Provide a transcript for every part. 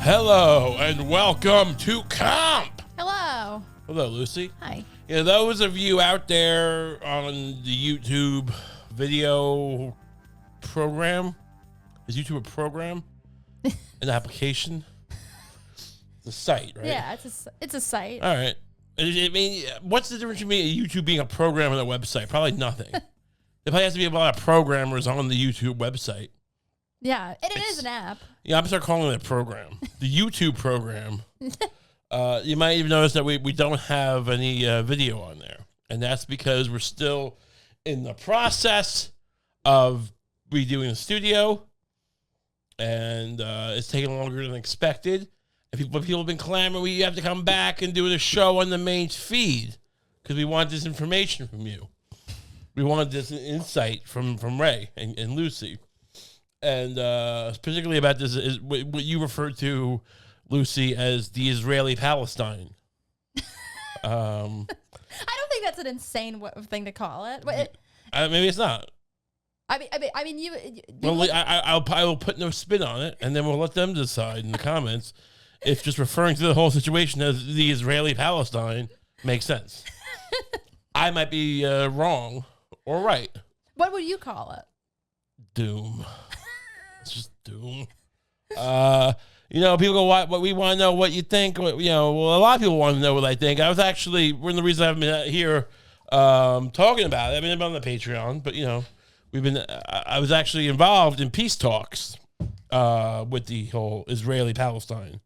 Hello and welcome to Kump. Hello. Hello, Lucy. Hi. Yeah, those of you out there on the YouTube video program, is YouTube a program? An application? The site, right? Yeah, it's a site. All right. I mean, what's the difference between YouTube being a program and a website? Probably nothing. There probably has to be a lot of programmers on the YouTube website. Yeah, and it is an app. Yeah, I'm start calling it a program. The YouTube program. You might even notice that we don't have any video on there. And that's because we're still in the process of redoing the studio. And it's taking longer than expected. And people have been clamoring, we have to come back and do the show on the main feed. Because we want this information from you. We wanted this insight from Ray and Lucie. And particularly about this is what you referred to, Lucie, as the Israeli-Palestine. I don't think that's an insane thing to call it. Maybe it's not. I mean, you Well, I will put no spin on it, and then we'll let them decide in the comments if just referring to the whole situation as the Israeli-Palestine makes sense. I might be wrong or right. What would you call it? Doom. It's just doom. People go, what we want to know what you think. Well, a lot of people want to know what I think. I was actually, one of the reasons I haven't been here talking about it. I mean, I'm on the Patreon, but, I was actually involved in peace talks with the whole Israeli-Palestine.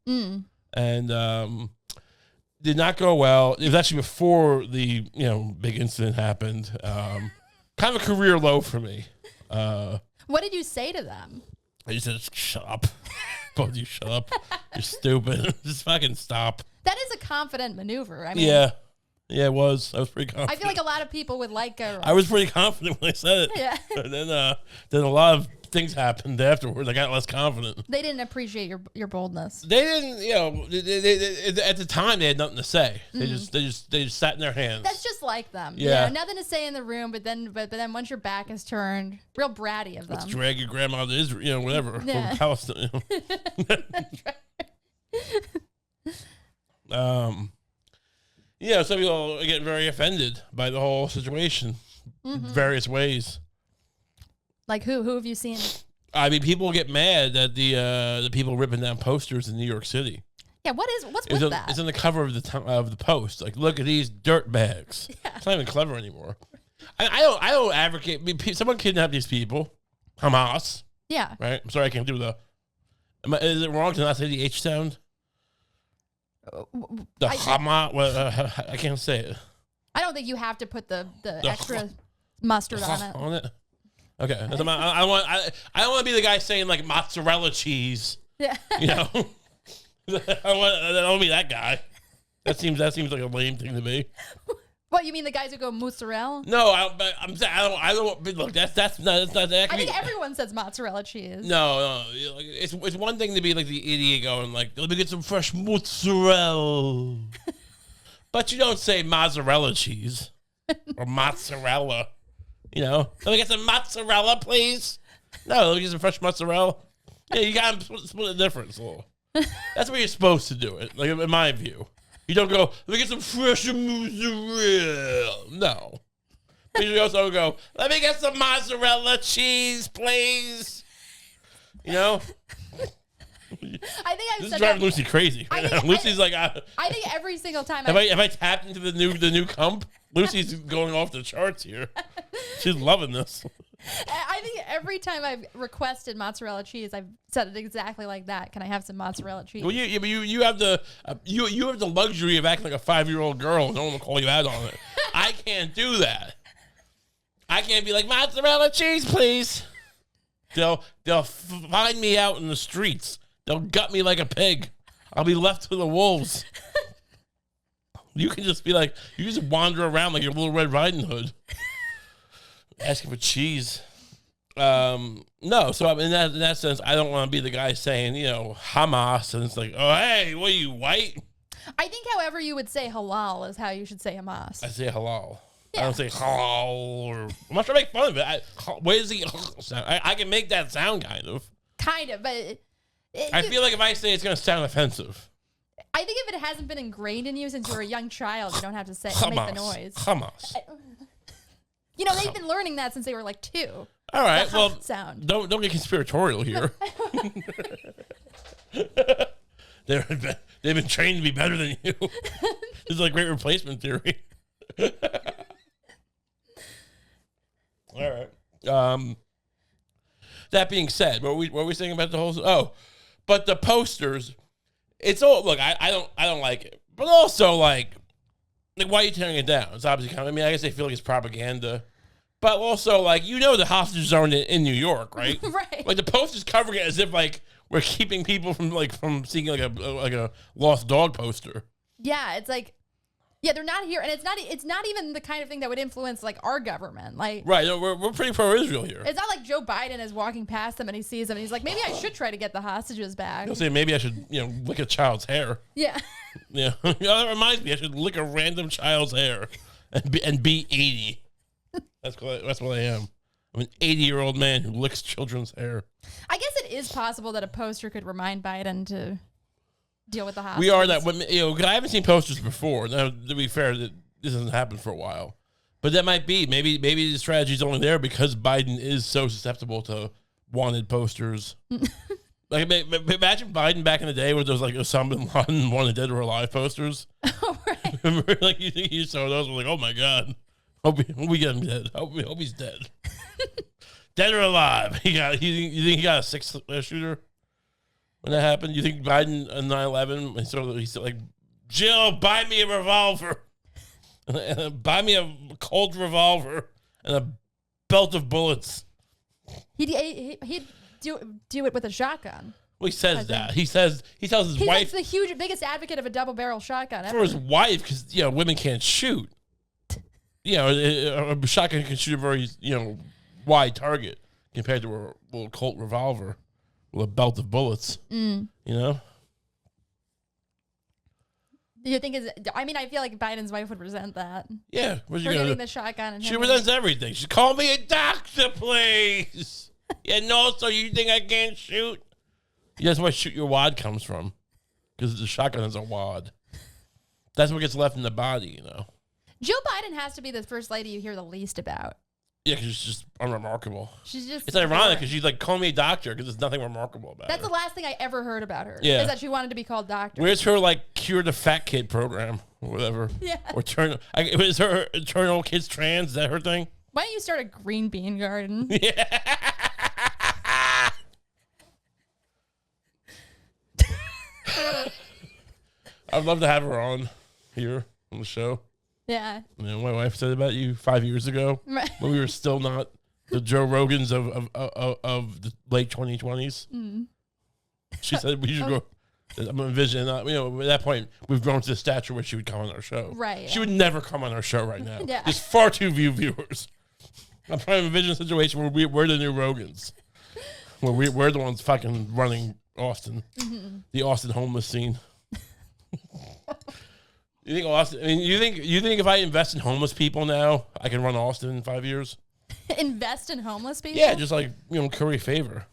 And did not go well. It was actually before the, big incident happened. Kind of a career low for me. What did you say to them? I just said, shut up. Both of you shut up. You're stupid. Just fucking stop. That is a confident maneuver. I mean, yeah, it was. I was pretty confident. I feel like a lot of people would like a... I was pretty confident when I said it. Yeah. And then a lot of things happened afterwards. I got less confident. They didn't appreciate your boldness. They didn't, they at the time they had nothing to say. They just sat in their hands. That's just like them. Yeah. Nothing to say in the room, but then once your back is turned, real bratty of them. Let's drag your grandma to Israel, whatever. Yeah. From Palestine. Some people get very offended by the whole situation, various ways. Like who? Who have you seen? I mean, people get mad at the people ripping down posters in New York City. Yeah, what's with that? It's on the cover of the Post. Like, look at these dirt bags. Yeah. It's not even clever anymore. I don't advocate. I mean, someone kidnapped these people, Hamas. Yeah. Right. I'm sorry, I can't do is it wrong to not say the H sound? Hamas. Well, I can't say it. I don't think you have to put the extra mustard on it. On it. Okay. I don't want to be the guy saying like mozzarella cheese. Yeah. I don't want to be that guy. That seems like a lame thing to be. What, you mean the guys who go mozzarella? No, I don't. Look, that's not that. I think everyone says mozzarella cheese. No, it's one thing to be like the idiot going like, let me get some fresh mozzarella, but you don't say mozzarella cheese or mozzarella. Let me get some mozzarella, please. No, let me get some fresh mozzarella. Yeah, you got to split the difference a little. That's where you're supposed to do it, like in my view. You don't go, let me get some fresh mozzarella. No. But you also go, let me get some mozzarella cheese, please. I think I've this said is driving that. Lucie crazy. Lucy's like, I think every single time. Have I tapped into the new Kump? Lucie's going off the charts here. She's loving this. I think every time I've requested mozzarella cheese, I've said it exactly like that. Can I have some mozzarella cheese? Well, you have the you have the luxury of acting like a 5-year-old girl. No one will call you out on it. I can't do that. I can't be like mozzarella cheese, please. They'll find me out in the streets. They'll gut me like a pig. I'll be left to the wolves. You can just be like, you just wander around like your little Red Riding Hood. Asking for cheese. No, so in that sense, I don't want to be the guy saying, Hamas, and it's like, oh, hey, what are you, white? I think however you would say halal is how you should say Hamas. I say halal. Yeah. I don't say halal, or I'm not trying to make fun of it. Where is the sound? I can make that sound kind of. Kind of, but I feel like if I say it's going to sound offensive. I think if it hasn't been ingrained in you since you were a young child, you don't have to say make the noise. Hamas. You know, they've been learning that since they were like 2. All right, well, sound. Don't get conspiratorial here. They've been trained to be better than you. This is like great replacement theory. All right. That being said, what were we saying about the whole? Oh, but the posters. It's all look. I don't like it, but also like why are you tearing it down? It's obviously kind of. I mean, I guess they feel like it's propaganda, but also like the hostages aren't in New York, right? Right. Like the posters covering it as if like we're keeping people from seeing like a lost dog poster. Yeah, it's like. Yeah, they're not here, and it's not even the kind of thing that would influence like our government. Like, right, no, we're pretty pro-Israel here. It's not like Joe Biden is walking past them and he sees them and he's like, maybe I should try to get the hostages back. I'll say maybe I should, lick a child's hair. Yeah. Yeah, that reminds me, I should lick a random child's hair and be 80. That's what I am. I'm an 80-year-old man who licks children's hair. I guess it is possible that a poster could remind Biden to deal with the hostages. We are that. Because I haven't seen posters before. Now, to be fair, this hasn't happened for a while, but that might be maybe the strategy is only there because Biden is so susceptible to wanted posters. Like imagine Biden back in the day where there was like Osama bin Laden wanted dead or alive posters. Oh, right. Remember, like you saw those, like, oh my god, hope we get him dead. Hope he's dead, dead or alive. You think he got a 6-shooter? When that happened, you think Biden on 9/11, he said like, Jill, buy me a revolver, buy me a Colt revolver and a belt of bullets. He'd do it with a shotgun. Well, he says that. He tells his wife. He's the biggest advocate of a double-barrel shotgun ever. For his wife, because women can't shoot. A shotgun can shoot a very wide target compared to a little Colt revolver. With a belt of bullets, Do you think I feel like Biden's wife would resent that. Yeah, what's she for gonna getting do? the shotgun. And She resents everything. She called me a doctor, please. Yeah, no, so you think I can't shoot? That's where shoot your wad comes from, because the shotgun is a wad. That's what gets left in the body, Jill Biden has to be the first lady you hear the least about. Yeah, because she's just unremarkable. It's ironic because she's like, call me a doctor because there's nothing remarkable about That's her. the last thing I ever heard about her. Yeah. Is that she wanted to be called doctor. Where's her like cure the fat kid program or whatever? Yeah. Or is her turn all kids trans? Is that her thing? Why don't you start a green bean garden? Yeah. I'd love to have her on here on the show. Yeah. My wife said about you 5 years ago Right. when we were still not the Joe Rogans of the late 2020s. Mm. She said we should go. I'm envisioning, at that point, we've grown to the stature where she would come on our show. Right. She would never come on our show right now. Yeah. There's far too few viewers. I'm trying to envision a situation where we're the new Rogans. Where we're the ones fucking running Austin. Mm-hmm. The Austin homeless scene. You think Austin? I mean, you think if I invest in homeless people now, I can run Austin in 5 years? Invest in homeless people? Yeah, just like curry favor.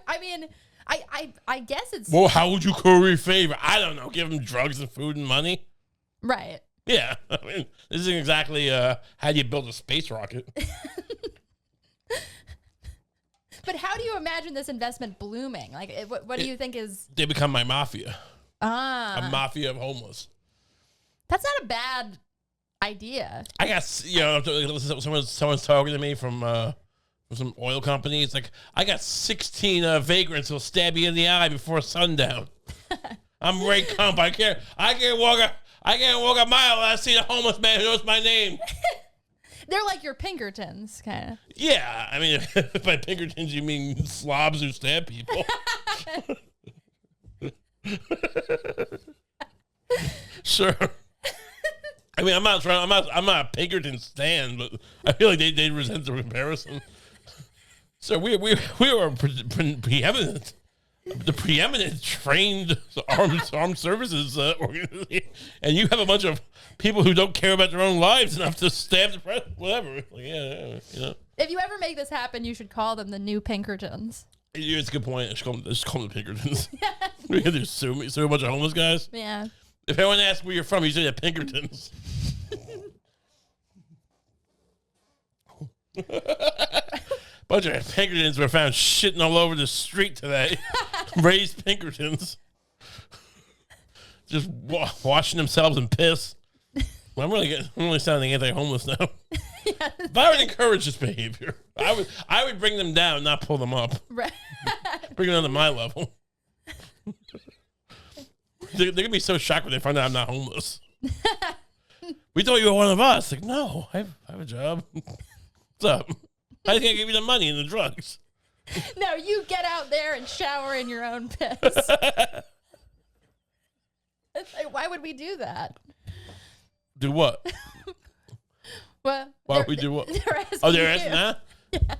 I mean, I guess it's Well, how would you curry favor? I don't know. Give them drugs and food and money. right. Yeah, I mean, this isn't exactly how do you build a space rocket. But how do you imagine this investment blooming? Like, what do you think is? They become my mafia. A Mafia of homeless. That's not a bad idea. I got someone's talking to me from some oil company. It's like, I got 16 vagrants who'll stab you in the eye before sundown. I'm Ray Kump. I can't walk a mile without seeing a homeless man who knows my name. They're like your Pinkertons, kind of. Yeah, I mean, if by Pinkertons you mean slobs who stab people. Sure. I mean, I'm not a Pinkerton stan, but I feel like they resent the comparison. So we were preeminent, the preeminent trained armed services organization, and you have a bunch of people who don't care about their own lives enough to stab the president, whatever. Like, yeah. If you ever make this happen, you should call them the new Pinkertons. It's a good point. Just call them the Pinkertons. We're going to sue a bunch of homeless guys. Yeah. If anyone asks where you're from, you say the Pinkertons. Bunch of Pinkertons were found shitting all over the street today. Raised Pinkertons. Just washing themselves in piss. Well, I'm really sounding anti-homeless now. Yeah. But I would encourage this behavior. I would bring them down, not pull them up. Right. Bring them down to my level. They're going to be so shocked when they find out I'm not homeless. We thought you were one of us. Like, no, I have a job. What's up? I can't give you the money and the drugs. No, you get out there and shower in your own piss. It's like, why would we do that? Do what? Well, why would we do what? They're asking they're asking that?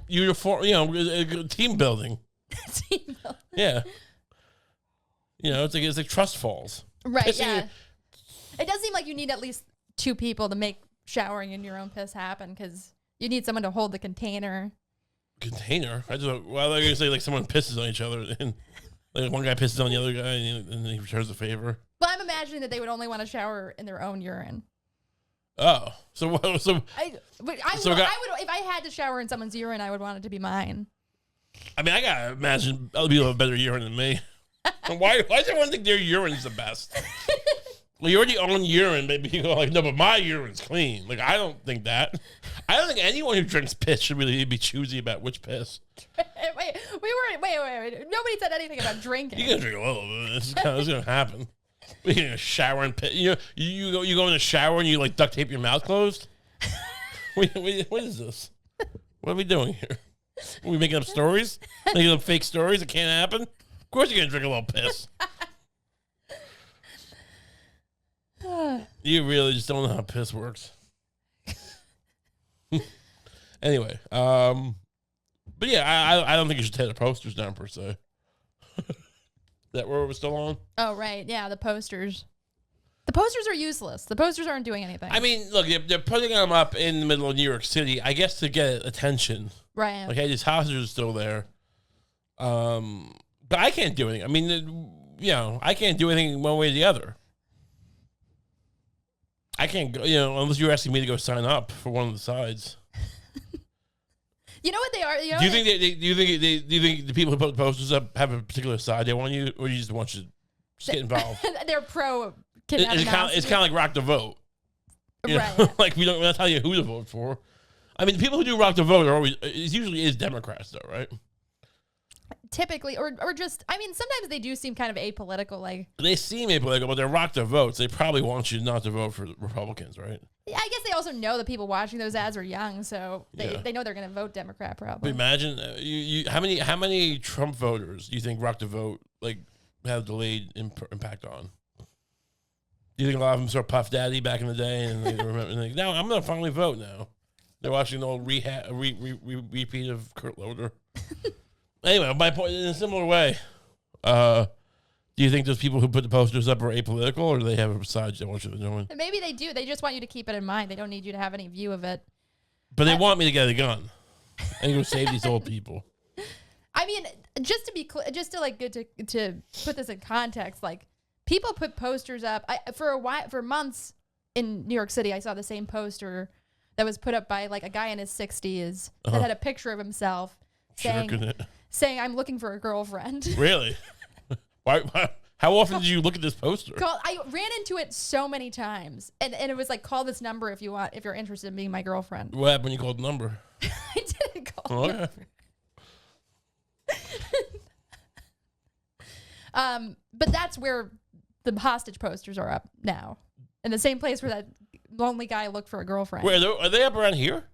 Yeah. Team building. Team building. Yeah. It's like trust falls. Right, yeah. It does seem like you need at least 2 people to make showering in your own piss happen, because you need someone to hold the container. Container? I was going to say like someone pisses on each other, and like one guy pisses on the other guy, and then he returns the favor. Well, I'm imagining that they would only want to shower in their own urine. Oh, so I would, if I had to shower in someone's urine, I would want it to be mine. I mean, I gotta imagine other people have better urine than me. Why does everyone think their urine's the best? Well, you already own urine, maybe you go like, no, but my urine's clean. Like, I don't think that. I don't think anyone who drinks piss should really be choosy about which piss. Wait. Nobody said anything about drinking. You can drink a little bit. This is gonna happen. We're gonna shower and piss. You go in the shower and you like duct tape your mouth closed. What is this? What are we doing here? Are we making up stories? Making up fake stories that can't happen? Of course you're gonna drink a little piss. You really just don't know how piss works. Anyway, but yeah, I don't think you should take the posters down per se. That where we're still on? Oh, right. Yeah, the posters. The posters are useless. The posters aren't doing anything. I mean, look, they're putting them up in the middle of New York City, I guess to get attention. Right. Like, hey, these houses are still there. But I can't do anything. I mean, I can't do anything one way or the other. I can't go, unless you're asking me to go sign up for one of the sides. You know what they are? Do you think the people who put the posters up have a particular side they want you, or you just want you to just get involved? They're pro. It's kind of like rock the vote, right? Like we're not telling you who to vote for. I mean, the people who do rock the vote are always it usually is Democrats, though, right? Typically, or just, I mean, sometimes they do seem kind of apolitical. Like they seem apolitical, but they're rock the votes. They probably want you not to vote for Republicans, right? Yeah, I guess they also know the people watching those ads are young, so they know they're going to vote Democrat probably. But imagine how many Trump voters do you think rock the vote like have delayed impact on? Do you think a lot of them saw Puff Daddy back in the day and they remember? And now I'm going to finally vote now. They're watching the old repeat of Kurt Loder. Anyway, my point in a similar way. Do you think those people who put the posters up are apolitical, or do they have a side they want you to join? Maybe they do. They just want you to keep it in mind. They don't need you to have any view of it. But they want me to get a gun and go save these old people. I mean, just to be clear, just to like to put this in context, like people put posters up. For months in New York City, I saw the same poster that was put up by like a guy in his 60s that had a picture of himself saying, "I'm looking for a girlfriend." Really? Why? How often did you look at this poster? I ran into it so many times, and it was like, call this number if you're interested in being my girlfriend. What happened when you called the number? I didn't call the number. But that's where the hostage posters are up now, in the same place where that lonely guy looked for a girlfriend. Wait, are they up around here?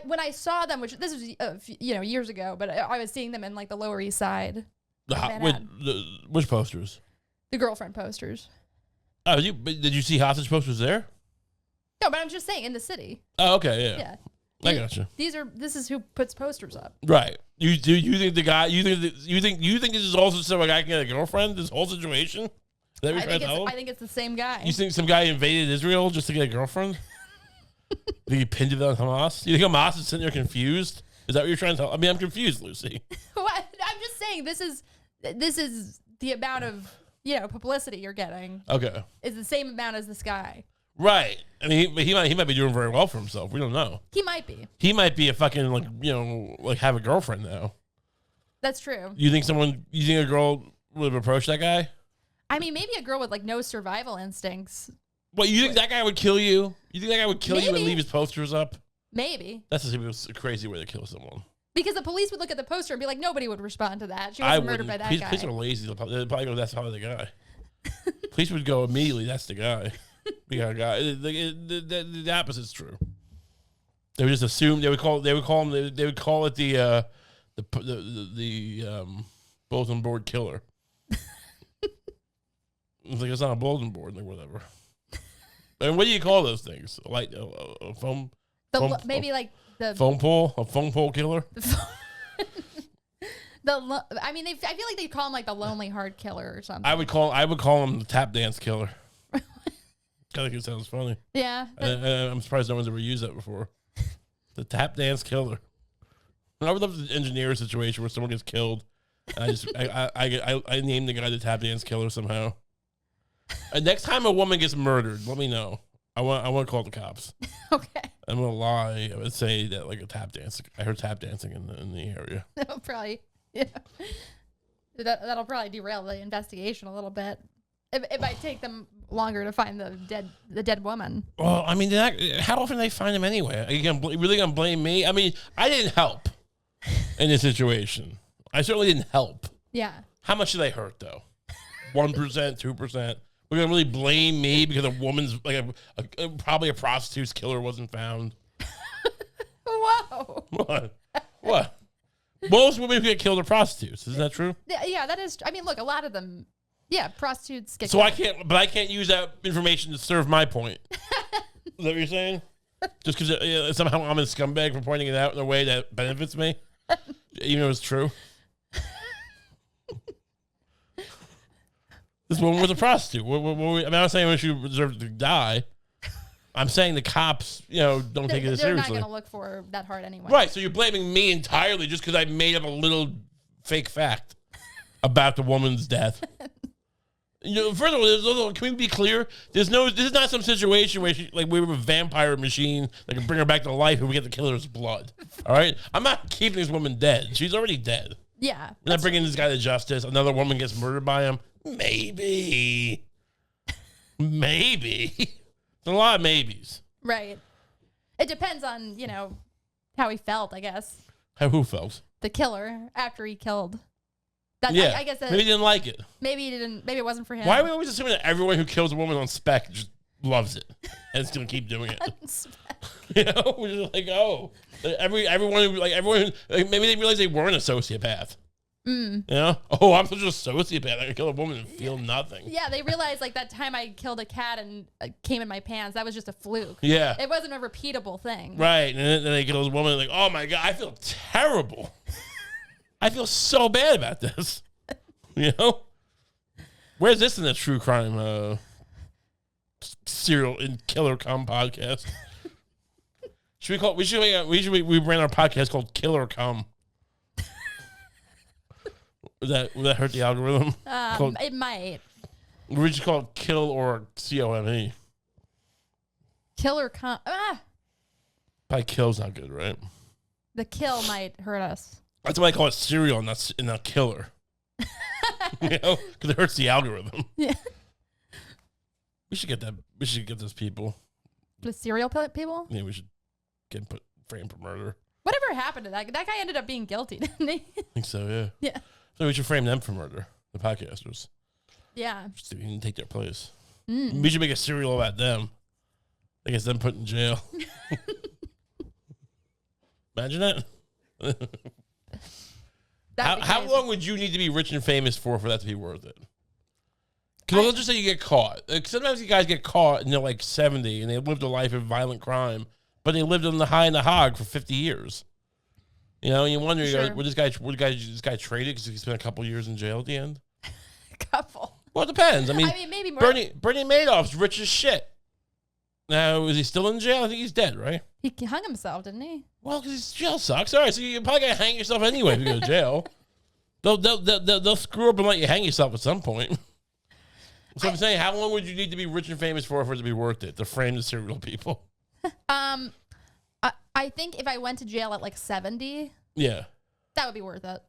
When I saw them, which this was years ago, but I was seeing them in like the Lower East Side. Which posters? The girlfriend posters. Oh, did you see hostage posters there? No, but I'm just saying in the city. Oh, okay, yeah. I gotcha. This is who puts posters up. Right. You think the guy? You think this is also so a guy can get a girlfriend? This whole situation. I think it's the same guy. You think some guy invaded Israel just to get a girlfriend? Do you pinned it on Hamas? You think Hamas is sitting there confused? Is that what you're trying to tell? I mean, I'm confused, Lucy. What? I'm just saying this is the amount of publicity you're getting. Okay. Is the same amount as this guy. Right. I mean, he might be doing very well for himself. We don't know. He might be. He might be a fucking have a girlfriend now. That's true. You think a girl would have approached that guy? I mean, maybe a girl with like no survival instincts. What, you think that guy would kill you? You think that guy would kill you and leave his posters up? Maybe. That's a crazy way to kill someone. Because the police would look at the poster and be like, nobody would respond to that. She was murdered by that guy. Police are lazy. They'll probably go, that's probably the guy. Police would go immediately, that's the guy. We got a guy. The opposite's true. They would just assume they would call it the bulletin board killer. It's like, it's not a bulletin board, like whatever. And what do you call those things? Like a foam? Maybe like the phone pole? A phone pole killer? I mean, I feel like they call him like the lonely heart killer or something. I would call him the tap dance killer. I think it sounds funny. Yeah. I'm surprised no one's ever used that before. The tap dance killer. I would love to engineer a situation where someone gets killed. And I name the guy the tap dance killer somehow. And next time a woman gets murdered, let me know. I want to call the cops. Okay. I'm gonna lie. I would say that like a tap dance. I heard tap dancing in the area. That'll probably, yeah. That'll probably derail the investigation a little bit. It might take them longer to find the dead woman. Well, I mean, how often do they find them anyway? Are you really gonna blame me? I mean, I didn't help in this situation. I certainly didn't help. Yeah. How much did I hurt though? 1%, 2%. We're gonna really blame me because a woman's like probably a prostitute's killer wasn't found. Whoa. What? Most women who get killed are prostitutes. Isn't that true? Yeah, that is. I mean, look, a lot of them. Yeah, prostitutes get. So killed. I can't use that information to serve my point. Is that what you're saying? Just because somehow I'm a scumbag for pointing it out in a way that benefits me, even though it's true. This woman was a prostitute. I'm not saying she deserved to die. I'm saying the cops, don't take it seriously. They're not going to look for her that hard anyway. Right, so you're blaming me entirely just because I made up a little fake fact about the woman's death. First of all, can we be clear? This is not some situation where we have a vampire machine that can bring her back to life and we get the killer's blood. All right? I'm not keeping this woman dead. She's already dead. Yeah. We're not bringing this guy to justice. Another woman gets murdered by him. Maybe. There's a lot of maybes. Right. It depends on, how he felt, I guess. How who felt? The killer after he killed. I guess maybe he didn't like it. Maybe he didn't. Maybe it wasn't for him. Why are we always assuming that everyone who kills a woman on spec just loves it and it's gonna keep doing it? We're just like, oh, everyone maybe they realize they weren't a sociopath. Oh, I'm such a sociopath. I can kill a woman and feel nothing. Yeah, they realized like that time I killed a cat and came in my pants. That was just a fluke. Yeah, it wasn't a repeatable thing. Right, and then they kill a woman like, oh my god, I feel terrible. I feel so bad about this. Where's this in the true crime serial and killer Kump podcast? We ran our podcast called Killer Kump. Would that hurt the algorithm? It might. We should call it Kill or COME. Killer Kump. Probably kill's not good, right? The kill might hurt us. That's why I call it serial and not killer. Because it hurts the algorithm. Yeah. We should get that. We should get those people. The serial people? Yeah, we should get framed for murder. Whatever happened to that? That guy ended up being guilty, didn't he? I think so, yeah. Yeah. So we should frame them for murder, the podcasters. Yeah. Just so we can take their place. We should make a serial about them. I guess them put in jail. Imagine that. How long would you need to be rich and famous for that to be worth it? Because let's just say you get caught. Like, sometimes you guys get caught and they're like 70 and they lived a life of violent crime, but they lived on the high and the hog for 50 years. And you wonder, Sure. would this guy trade it because he spent a couple years in jail at the end? Couple. Well, it depends. I mean, maybe more. Bernie Madoff's rich as shit. Now, is he still in jail? I think he's dead, right? He hung himself, didn't he? Well, because jail sucks. All right, so you're probably going to hang yourself anyway if you go to jail. They'll screw up and let you hang yourself at some point. So I'm saying, how long would you need to be rich and famous for it to be worth it, to frame the serial people? I think if I went to jail at like 70, yeah, that would be worth it.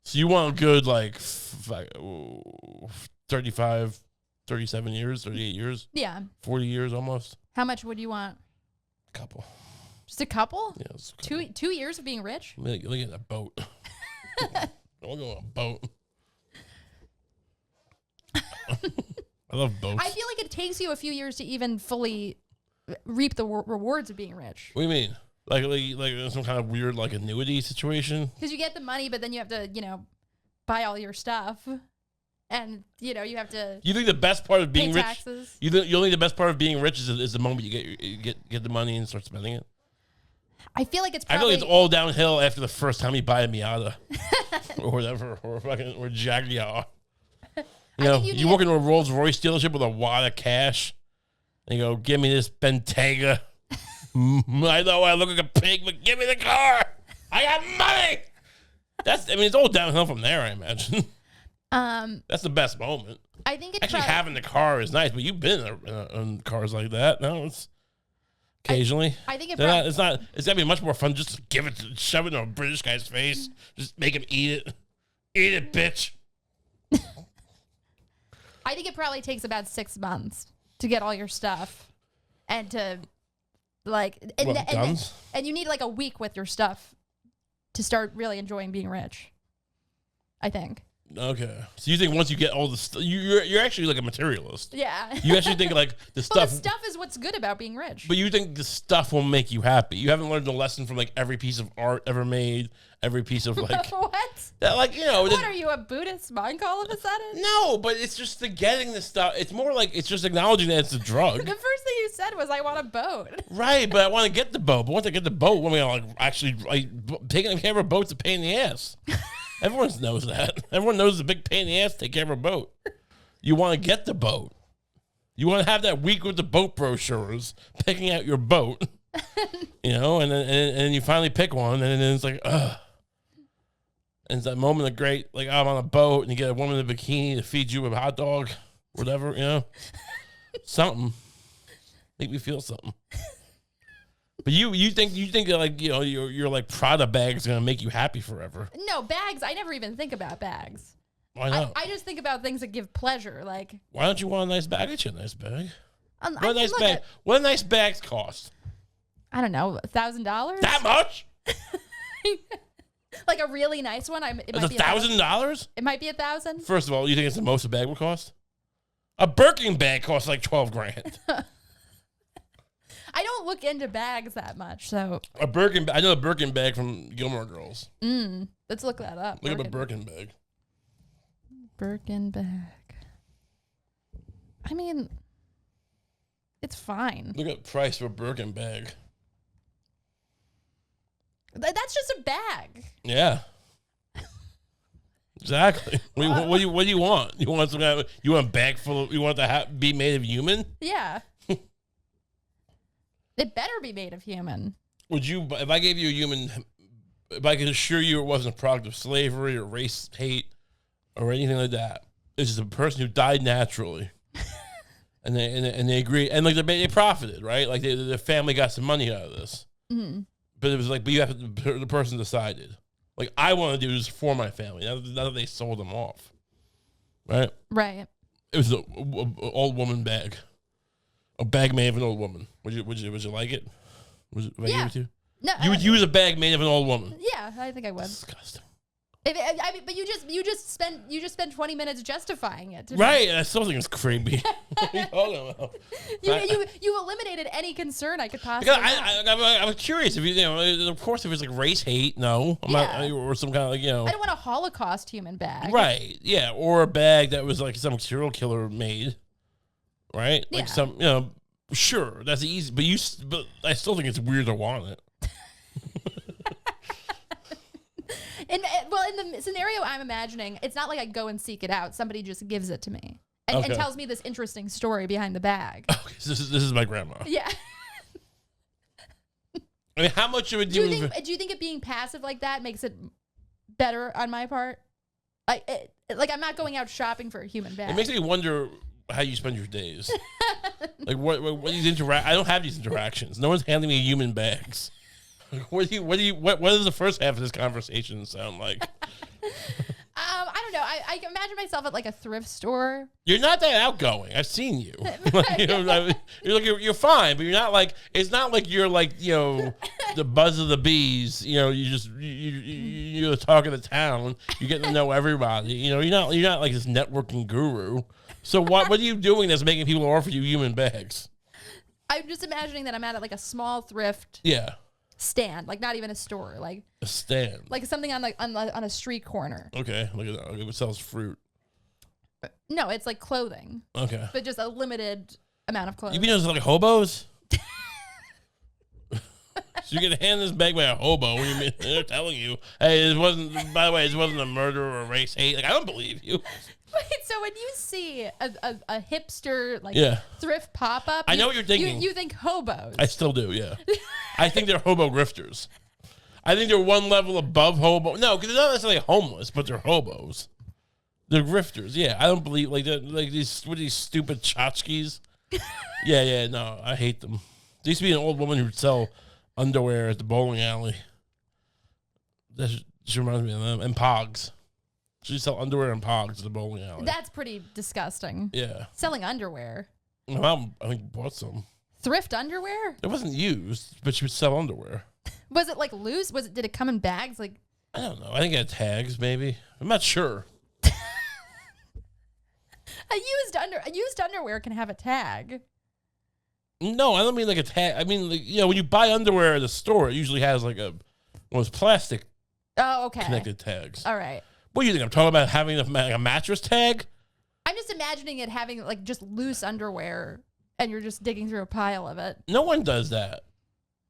So you want a good, like, 35, 37 years, 38 years? Yeah. 40 years almost? How much would you want? A couple. Just a couple? Yeah. Just a couple. 2 years of being rich? Look at a boat. I want to go on a boat. I love boats. I feel like it takes you a few years to even fully reap the rewards of being rich. What do you mean? Like some kind of weird like annuity situation? Because you get the money, but then you have to, buy all your stuff. And, you have to You think the best part of being pay rich? Taxes. You think the best part of being rich is the moment you get the money and start spending it? I feel like it's I probably... feel like it's all downhill after the first time you buy a Miata or whatever, or Jaguar. You walk into a Rolls Royce dealership with a wad of cash, and you go, "Give me this Bentayga." I know I look like a pig, but give me the car. I got money. It's all downhill from there, I imagine. That's the best moment. I think it's actually having the car is nice, but you've been in cars like that. No, it's occasionally. I think it's not. It's gotta be much more fun just to shove it in a British guy's face, just make him eat it, bitch. I think it probably takes about 6 months to get all your stuff and to guns? And you need like a week with your stuff to start really enjoying being rich. I think. Okay. So you think once you get all the stuff, you're actually like a materialist. Yeah. You actually think like the stuff. Well, the stuff is what's good about being rich. But you think the stuff will make you happy. You haven't learned the lesson from like every piece of art ever made, every piece of like. What? That, like, what are you, a Buddhist monk all of a sudden? No, but it's just the getting the stuff. It's more like it's just acknowledging that it's a drug. The first thing you said was, "I want a boat." Right, but I want to get the boat. But once I get the boat, when we like actually taking care of a boat's a pain in the ass. Everyone knows that. Everyone knows it's a big pain in the ass to take care of a boat. You want to get the boat. You want to have that week with the boat brochures, picking out your boat, and then you finally pick one, and then it's like, ugh. And it's that moment of great, like, I'm on a boat, and you get a woman in a bikini to feed you a hot dog, whatever, something. Make me feel something. But you think that, like, your like Prada bag is gonna make you happy forever? No, bags. I never even think about bags. Why not? I just think about things that give pleasure. Like, why don't you want a nice bag? Get you a nice bag. What do nice bags cost? I don't know, $1,000. That much? Like a really nice one. It might be $1,000. It might be $1,000. First of all, you think it's the most a bag would cost? A Birkin bag costs like $12,000. I don't look into bags that much, so I know a Birkin bag from Gilmore Girls. Let's look that up. Look up a Birkin bag. Birkin bag. I mean, it's fine. Look at price for a Birkin bag. That's just a bag. Yeah. Exactly. What do you want? You want some kind of, you want a bag full of, you want to be made of human? Yeah. It better be made of human. Would you, if I gave you a human, if I could assure you it wasn't a product of slavery or race hate or anything like that, it's just a person who died naturally, and they agree, and like they profited, right? Like the family got some money out of this, but it was like, but you have to, the person decided, like, I want to do this for my family. Now that they sold them off, right? Right. It was an old woman bag. A bag made of an old woman. Would you like it? If I gave it to you? No. You would use a bag made of an old woman. Yeah, I think I would. Disgusting. I mean, but you just spend 20 minutes justifying it. Right, I still think it's creepy. What are you talking about? You eliminated any concern I could possibly have. I was curious if of course, if it's like race hate, no, I'm not, or some kind of like, I don't want a Holocaust human bag. Right, yeah, or a bag that was like some serial killer made. Right? Like some, sure, that's easy, but I still think it's weird to want it. In the scenario I'm imagining, it's not like I go and seek it out. Somebody just gives it to me. and tells me this interesting story behind the bag. Okay, so this is my grandma. Yeah. I mean, how much would do you think it being passive like that makes it better on my part? Like I'm not going out shopping for a human bag. It makes me wonder how you spend your days. Like what these I don't have these interactions. No one's handing me human bags. What does the first half of this conversation sound like? I don't know. I can imagine myself at like a thrift store. You're not that outgoing. I've seen you. You're fine, but you're not like. It's not like you're like the buzz of the bees. You're the talk of the town. You get to know everybody. You're not like this networking guru. So what are you doing that's making people offer you human bags? I'm just imagining that I'm at like a small thrift. Yeah. Stand, like not even a store, like a stand, like something on a street corner. Okay, look at that. It sells fruit. No, it's like clothing. Okay, but just a limited amount of clothing. You mean those like hobos? So you get handed this bag by a hobo. What do you mean? They're telling you, hey, by the way, this wasn't a murder or a race hate. Like I don't believe you. Wait, so when you see a hipster thrift pop up, I know what you're thinking. You think hobos. I still do, yeah. I think they're hobo grifters. I think they're one level above hobo. No, because they're not necessarily homeless, but they're hobos. They're grifters, yeah. I don't believe like these stupid tchotchkes. Yeah, no, I hate them. There used to be an old woman who would sell underwear at the bowling alley. She reminds me of them. And Pogs. She sell underwear and Pogs at the bowling alley. That's pretty disgusting. Yeah. Selling underwear. Well, I think bought some. Thrift underwear? It wasn't used, but she would sell underwear. Was it like loose? Did it come in bags? Like I don't know. I think it had tags, maybe. I'm not sure. A used underwear can have a tag. No, I don't mean like a tag. I mean, like, when you buy underwear at a store, it usually has like one of those plastic. Oh, okay. Connected tags. All right. What do you think? I'm talking about having a mattress tag? I'm just imagining it having like just loose underwear and you're just digging through a pile of it. No one does that.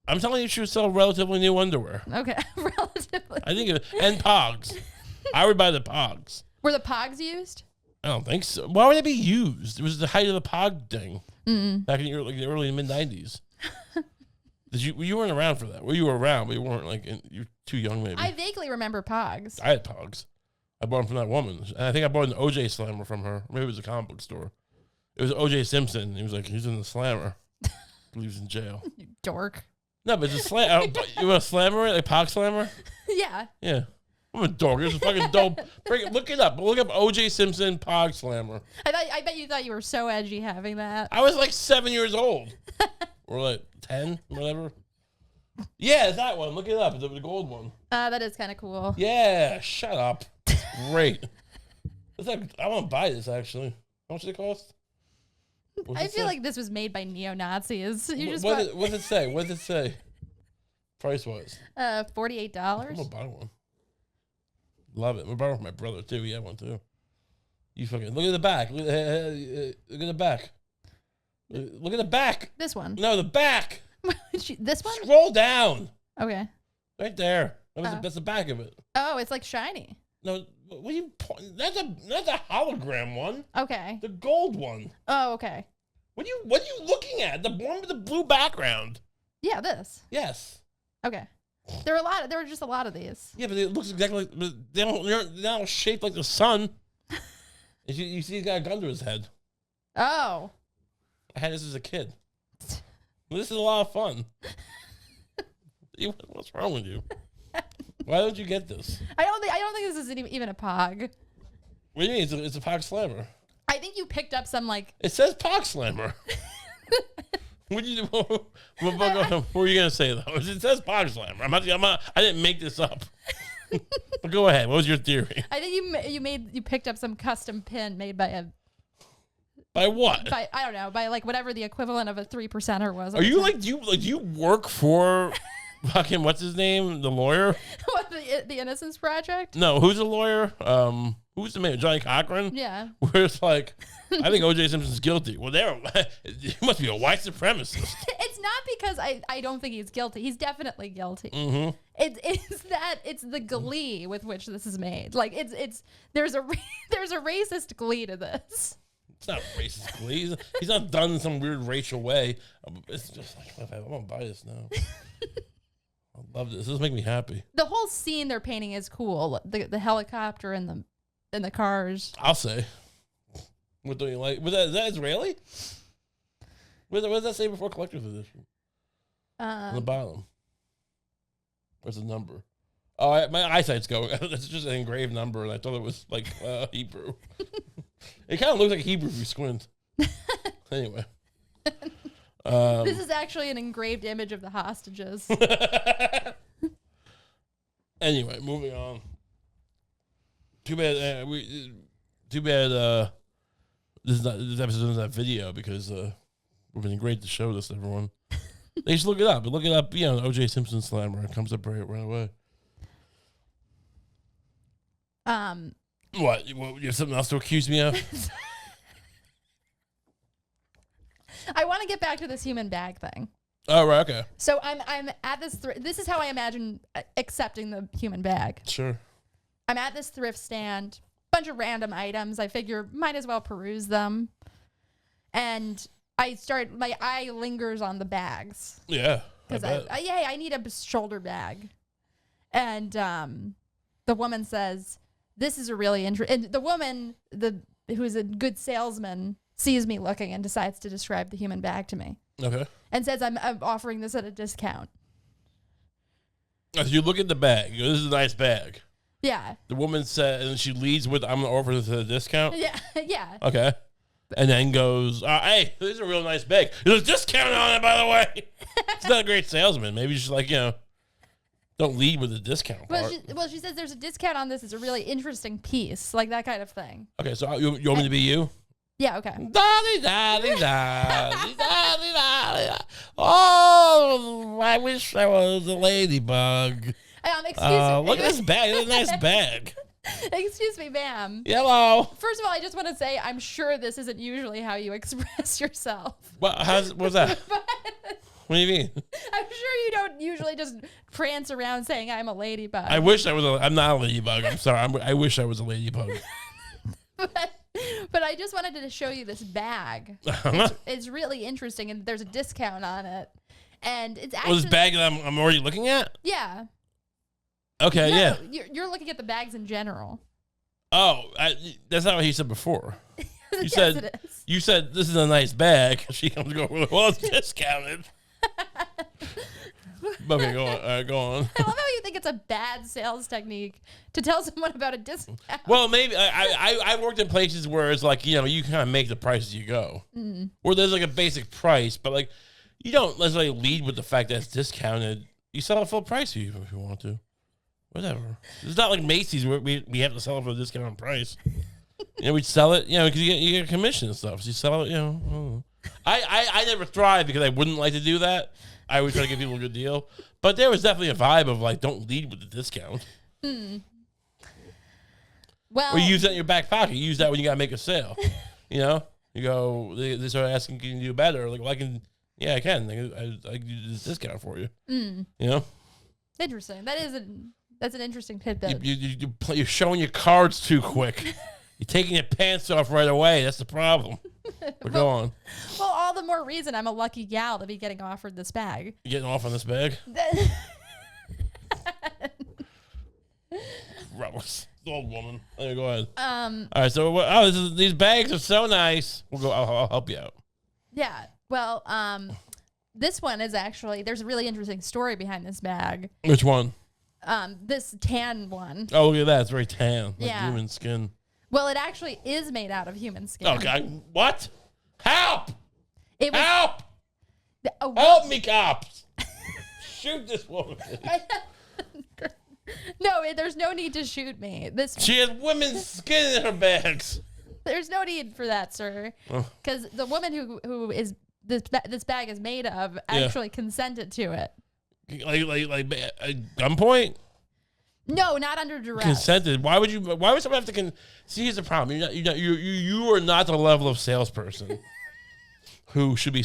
I'm telling you, she would sell relatively new underwear. Okay. Relatively. I think and Pogs. I would buy the Pogs. Were the Pogs used? I don't think so. Why would they be used? It was the height of the Pog thing. Back in the early mid-90s. You weren't around for that. Well, you were around, but you weren't you were too young maybe. I vaguely remember Pogs. I had Pogs. I bought them from that woman. And I think I bought an OJ Slammer from her. Maybe it was a comic book store. It was OJ Simpson. He was like, he's in the Slammer. He was in jail. You dork. No, but it's a slammer. You want a slammer? Like Pog Slammer? Yeah. Yeah. I'm a dork. It's a fucking dope. Look it up. Look up OJ Simpson Pog Slammer. I bet you thought you were so edgy having that. I was like 7 years old. Or like 10, whatever. Yeah, it's that one. Look it up. It's the gold one. That is kind of cool. Yeah, shut up. It's great. I want to buy this, actually. How much does it cost? I feel like this was made by neo-Nazis. What does it say? What does it say? Price was? $48. I'm going to buy one. Love it. I'm going to borrow from my brother, too. He had one, too. You fucking... Look at the back. Look at the back. Look at the back. This one? No, the back. This one? Scroll down. Okay. Right there. That's the back of it. Oh, it's like shiny. No, what are you? That's a hologram one. Okay. The gold one. Oh, okay. What are you looking at? The one with the blue background. Yeah, this. Yes. Okay. There were just a lot of these. Yeah, but it looks exactly like they're not shaped like the sun. You see, he's got a gun to his head. Oh. I had this as a kid. This is a lot of fun. What's wrong with you? Why don't you get this? I don't think this is even a Pog. What do you mean? It's a Pog Slammer. I think you picked up some like. It says Pog Slammer. What were you gonna say though? It says Pog Slammer. I didn't make this up. But go ahead. What was your theory? I think you picked up some custom pin made by a. By what? I don't know. By like whatever the equivalent of a 3%er was. Are you like do you work for fucking what's his name? The lawyer? What, the Innocence Project? No, who's the lawyer? Who's the man? Johnny Cochran? Yeah. Where it's like, I think O.J. Simpson's guilty. Well, he must be a white supremacist. It's not because I don't think he's guilty. He's definitely guilty. Mm-hmm. It's the glee with which this is made. Like there's a racist glee to this. It's not racist. He's not done in some weird racial way. It's just like, I'm gonna buy this now. I love this. This is making me happy. The whole scene they're painting is cool. The helicopter and the cars. I'll say. What do you like? Is that Israeli? What does that say before collector's edition? On the bottom. Where's the number? Oh, my eyesight's going. It's just an engraved number, and I thought it was like Hebrew. It kind of looks like Hebrew if you squint. Anyway. This is actually an engraved image of the hostages. Anyway, moving on. Too bad. This episode doesn't have video because it would have been great to show this to everyone. They should look it up. Look it up. O.J. Simpson slammer. It comes up right away. What? You have something else to accuse me of? I want to get back to this human bag thing. Oh, right. Okay. So I'm at this. This is how I imagine accepting the human bag. Sure. I'm at this thrift stand. Bunch of random items. I figure might as well peruse them. And my eye lingers on the bags. Yeah. Because I need a shoulder bag. And the woman says, this is a really interesting. And the woman, who is a good salesman, sees me looking and decides to describe the human bag to me. Okay. And says, I'm offering this at a discount. As you look at the bag, you go, this is a nice bag. Yeah. The woman said, and she leads with, I'm going to offer this at a discount? Yeah. Yeah. Okay. And then goes, hey, this is a real nice bag. There's a discount on it, by the way. It's not a great salesman. Maybe she's like, don't lead with the discount part. Well, she says there's a discount on this. It's a really interesting piece, like that kind of thing. Okay, so you want me to be you? Yeah, okay. Oh, I wish I was a ladybug. Excuse me. Look at this bag. It's a nice bag. Excuse me, ma'am. Hello. First of all, I just want to say I'm sure this isn't usually how you express yourself. What's that? What do you mean? I'm sure you don't usually just prance around saying I'm a ladybug. I wish I was I'm not a ladybug. I'm sorry. I wish I was a ladybug. But I just wanted to show you this bag. It's really interesting, and there's a discount on it. And it's actually... this bag that I'm already looking at? Yeah. Okay, yeah. You're looking at the bags in general. Oh, that's not what he said before. You Yes, it is. You said this is a nice bag. She comes going, well, it's discounted. Okay, go on. All right, go on. I love how you think it's a bad sales technique to tell someone about a discount. Well, maybe I worked in places where it's like, you kind of make the price as you go. Mm. Or there's like a basic price, but like you don't necessarily lead with the fact that it's discounted. You sell it full price if you want to. Whatever. It's not like Macy's where we have to sell it for a discounted price. We sell it, because you get a commission and stuff. So you sell it, I never thrived because I wouldn't like to do that. I always try to give people a good deal. But there was definitely a vibe of like, don't lead with the discount. Well, or you use that in your back pocket. You use that when you got to make a sale. You go, they start asking, can you do better? Like, well, I can. I can. I can do this discount for you. Interesting. That's an interesting tidbit. You're showing your cards too quick. You're taking your pants off right away. That's the problem. But go on. Well, all the more reason I'm a lucky gal to be getting offered this bag. You getting off on this bag? Gross. Old woman. Okay, go ahead. All right. So, these bags are so nice. We'll go. I'll help you out. Yeah. Well, this one is actually, there's a really interesting story behind this bag. Which one? This tan one. Oh, look at that. It's very tan. Like human skin. Well, it actually is made out of human skin. Oh, God. What? Help! Help! Help me, cops! Shoot this woman. No, there's no need to shoot me. She has women's skin in her bags. There's no need for that, sir. Because the woman who is this bag is made of actually consented to it. Like gunpoint? No, not under duress. Consented. Why would someone have to see? Here's the problem. You are not the level of salesperson who should be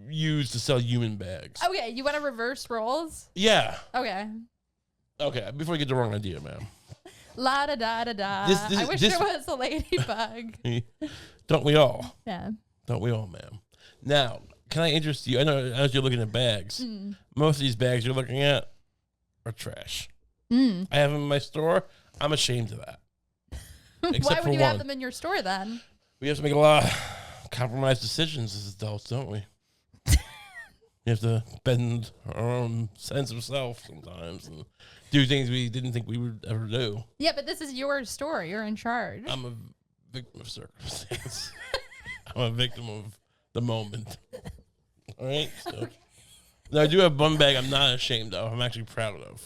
used to sell human bags. Okay, you want to reverse roles? Yeah. Okay. Before you get the wrong idea, ma'am. La da da da da. I wish there was a ladybug. Don't we all? Yeah. Don't we all, ma'am? Now, can I interest you? I know as you're looking at bags, most of these bags you're looking at are trash. I have them in my store. I'm ashamed of that. Why would you have them in your store then? We have to make a lot of compromised decisions as adults, don't we? You have to bend our own sense of self sometimes and do things we didn't think we would ever do. Yeah, but this is your store. You're in charge. I'm a victim of circumstance. I'm a victim of the moment. All right? So, now, I do have one bag I'm not ashamed of. I'm actually proud of.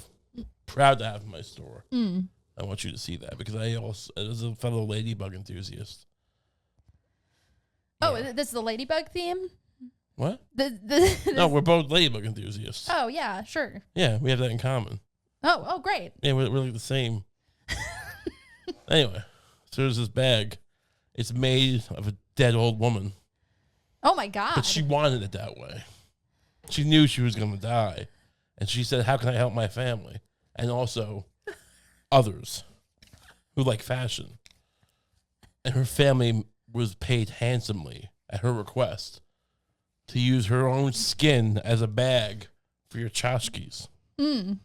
Proud to have in my store. I want you to see that because I also, as a fellow ladybug enthusiast. Oh, this is the ladybug theme? What? No, we're both ladybug enthusiasts. Oh, yeah, sure. Yeah, we have that in common. Oh, great. Yeah, we're like the same. Anyway, so there's this bag. It's made of a dead old woman. Oh, my God. But she wanted it that way. She knew she was going to die. And she said, how can I help my family? And also others who like fashion. And her family was paid handsomely at her request to use her own skin as a bag for your tchotchkes. Well,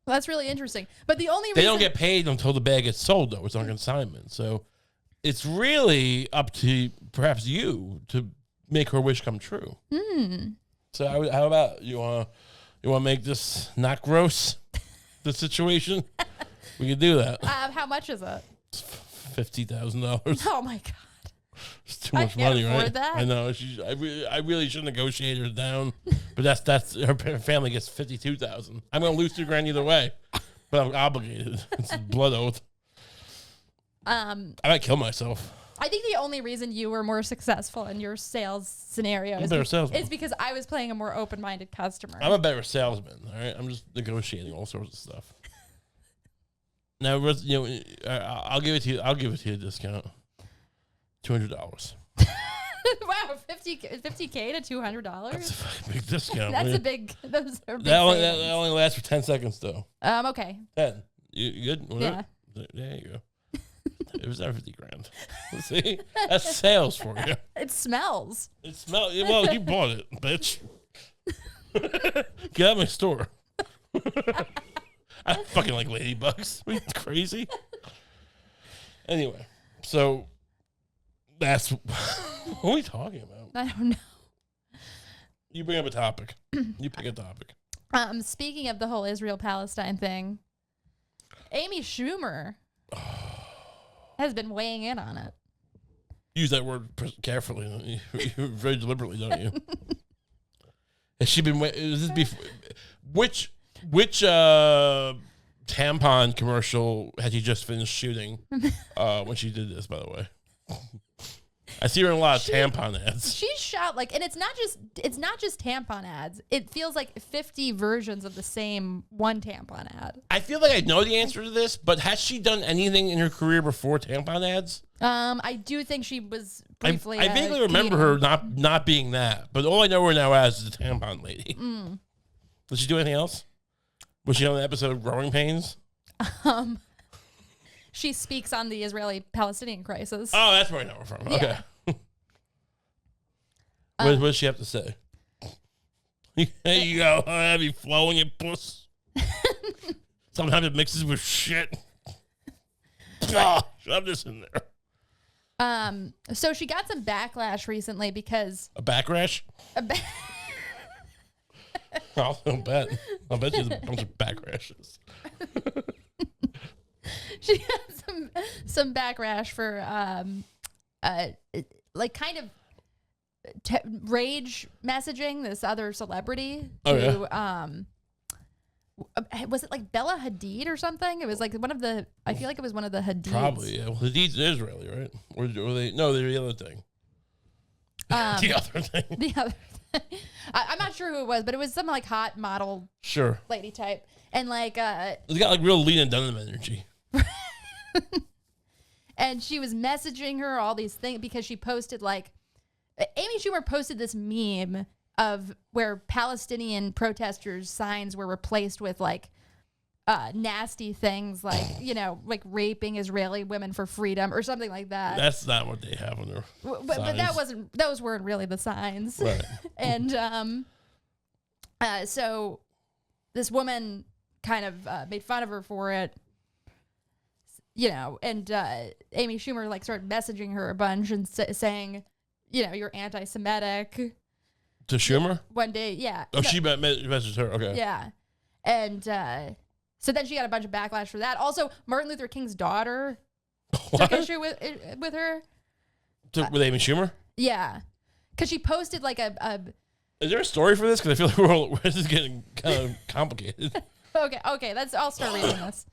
that's really interesting. But the only They reason... don't get paid until the bag gets sold, though. It's on consignment. So it's really up to perhaps you to make her wish come true. So how about you want to make this not gross, the situation? We could do that. How much is it? $50,000. Oh, my God. It's too much money, right? That. I know. I really should negotiate her down, but that's her family gets $52,000. I'm gonna lose $2,000 either way, but I'm obligated. It's a blood oath. I might kill myself. I think the only reason you were more successful in your sales scenario is because I was playing a more open-minded customer. I'm a better salesman. All right, I'm just negotiating all sorts of stuff. Now, I'll give it to you. I'll give it to you a discount. $200. Wow, $50K to $200. That's a fucking big discount. That's a big. Those are big. That only lasts for 10 seconds though. Okay. 10. You good? Yeah. There you go. It was $50,000. See, that's sales for you. It smells. It smells. Well, you bought it, bitch. Get out of my store. I fucking like ladybugs. Are you crazy? Anyway, so that's what are we talking about? I don't know. You bring up a topic. You pick a topic. Speaking of the whole Israel-Palestine thing, Amy Schumer has been weighing in on it. Use that word carefully, don't you? Very deliberately, don't you? Has she been? Is this before? Which tampon commercial had she just finished shooting when she did this? By the way, I see her in a lot of tampon ads. She's shot and it's not just tampon ads. It feels like 50 versions of the same one tampon ad. I feel like I know the answer to this, but has she done anything in her career before tampon ads? I do think she was briefly. I vaguely remember her not being that, but all I know her now as is the tampon lady. Did she do anything else? Was she on an episode of Growing Pains? She speaks on the Israeli-Palestinian crisis. Oh, that's where I know her from. Yeah. Okay. What does she have to say? There you go. I'll have you flowing your puss. Sometimes it mixes with shit. Shove this in there. So she got some backlash recently because a backrash. I'll bet. I'll bet there's a bunch of backrashes. She got some backlash for kind of rage messaging this other celebrity was it like Bella Hadid or something? It was like I feel like it was one of the Hadids. Probably, yeah. Well, Hadid's Israeli, right? Or they? No, they're the other thing. The other thing. The other thing. I'm not sure who it was, but it was some hot model lady type. And it's got real Lena Dunham energy. And she was messaging her all these things because she posted Amy Schumer posted this meme of where Palestinian protesters' signs were replaced with nasty things like, like raping Israeli women for freedom or something like that. That's not what they have on their but those weren't really the signs. Right. And so this woman kind of made fun of her for it, and Amy Schumer like started messaging her a bunch and saying, you're anti-Semitic. To Schumer? One day, yeah. Oh, she messaged her. Okay. Yeah. And so then she got a bunch of backlash for that. Also, Martin Luther King's daughter took issue with her. With Amy Schumer? Yeah. Because she posted like a... Is there a story for this? Because I feel like this is getting kind of complicated. Okay. I'll start reading this.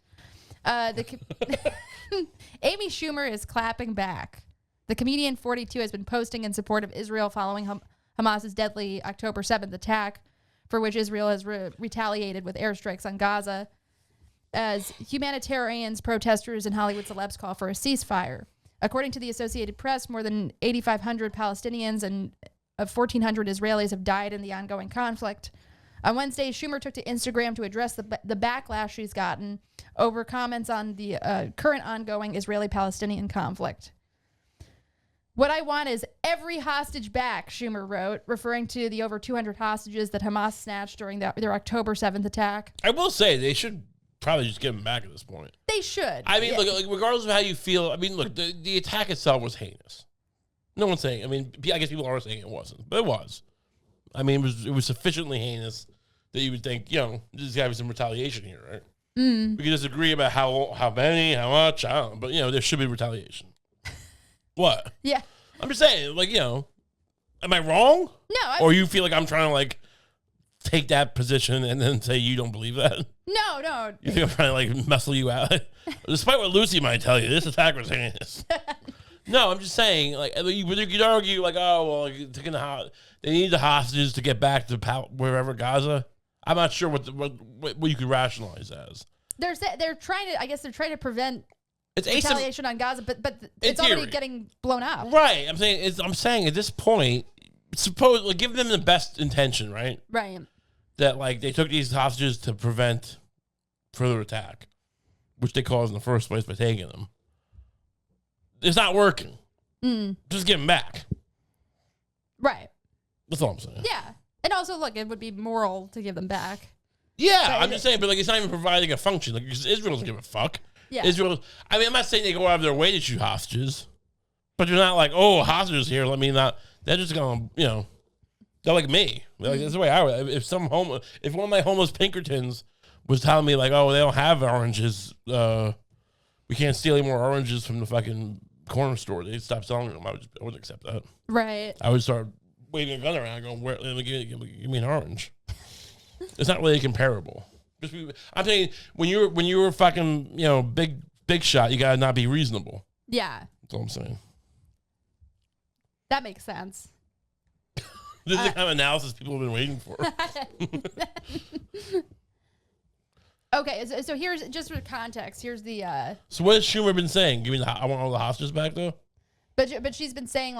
Amy Schumer is clapping back. The comedian 42 has been posting in support of Israel following Hamas's deadly October 7th attack, for which Israel has retaliated with airstrikes on Gaza, as humanitarians, protesters, and Hollywood celebs call for a ceasefire. According to the Associated Press, more than 8,500 Palestinians and 1,400 Israelis have died in the ongoing conflict. On Wednesday, Schumer took to Instagram to address the backlash she's gotten over comments on the current ongoing Israeli-Palestinian conflict. What I want is every hostage back, Schumer wrote, referring to the over 200 hostages that Hamas snatched during their October 7th attack. I will say they should probably just give them back at this point. They should. I mean, look, regardless of how you feel, I mean, look, the attack itself was heinous. No one's saying, I mean, I guess people are saying it wasn't, but it was. I mean, it was sufficiently heinous that you would think, there's got to be some retaliation here, right? We can disagree about how many, how much, I don't know, but, there should be retaliation. What? Yeah. I'm just saying, am I wrong? No. Or you feel like I'm trying to, take that position and then say you don't believe that? No. You think I'm trying to, muscle you out? Despite what Lucie might tell you, this attack was heinous. No, I'm just saying, you could argue, taking they need the hostages to get back to wherever Gaza. I'm not sure what you could rationalize as. They're trying to prevent it's retaliation on Gaza, but it's already getting blown up. Right. I'm saying at this point, give them the best intention, right? Right. That they took these hostages to prevent further attack, which they caused in the first place by taking them. It's not working. Just give them back. Right. That's all I'm saying. Yeah. And also, look, it would be moral to give them back. Yeah, I'm just saying, but it's not even providing a function. Israel doesn't give a fuck. Yeah. I'm not saying they go out of their way to shoot hostages, but they're not hostages here. Let me not. They're just going, they're like me. That's the way I would. If one of my homeless Pinkertons was telling me they don't have oranges, we can't steal any more oranges from the fucking corner store. They'd stop selling them. I wouldn't accept that. Right. I would start waving a gun around, going, give me an orange. It's not really comparable. I'm saying when you were fucking big shot, you gotta not be reasonable. Yeah. That's all I'm saying. That makes sense. This is the kind of analysis people have been waiting for. Okay, so here's just for context. Here's the. So what has Schumer been saying? I want all the hostages back though. But she's been saying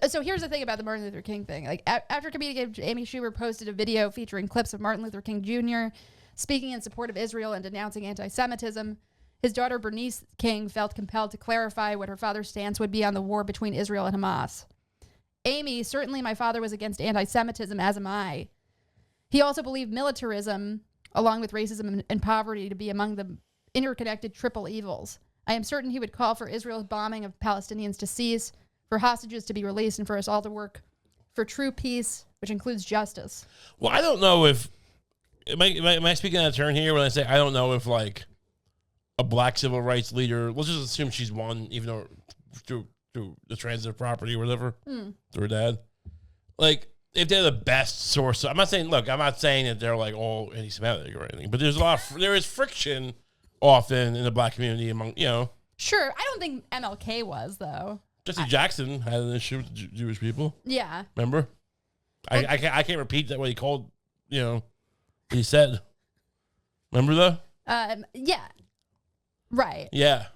So here's the thing about the Martin Luther King thing. After comedian Amy Schumer posted a video featuring clips of Martin Luther King Jr. speaking in support of Israel and denouncing anti-Semitism, his daughter Bernice King felt compelled to clarify what her father's stance would be on the war between Israel and Hamas. Amy, certainly my father was against anti-Semitism, as am I. He also believed militarism, along with racism and poverty, to be among the interconnected triple evils. I am certain he would call for Israel's bombing of Palestinians to cease, for hostages to be released, and for us all to work for true peace, which includes justice. Well, I don't know if am I speaking out of turn here when I say I don't know if a black civil rights leader, let's just assume she's one, even though through the transitive property or whatever, through her dad, if they're the best source. I'm not saying that they're all anti-Semitic or anything, but there is friction often in the black community among Sure, I don't think MLK was though. Jesse Jackson had an issue with Jewish people. Yeah. Remember? I can't repeat that what he called, what he said. Remember though? Yeah. Right. Yeah.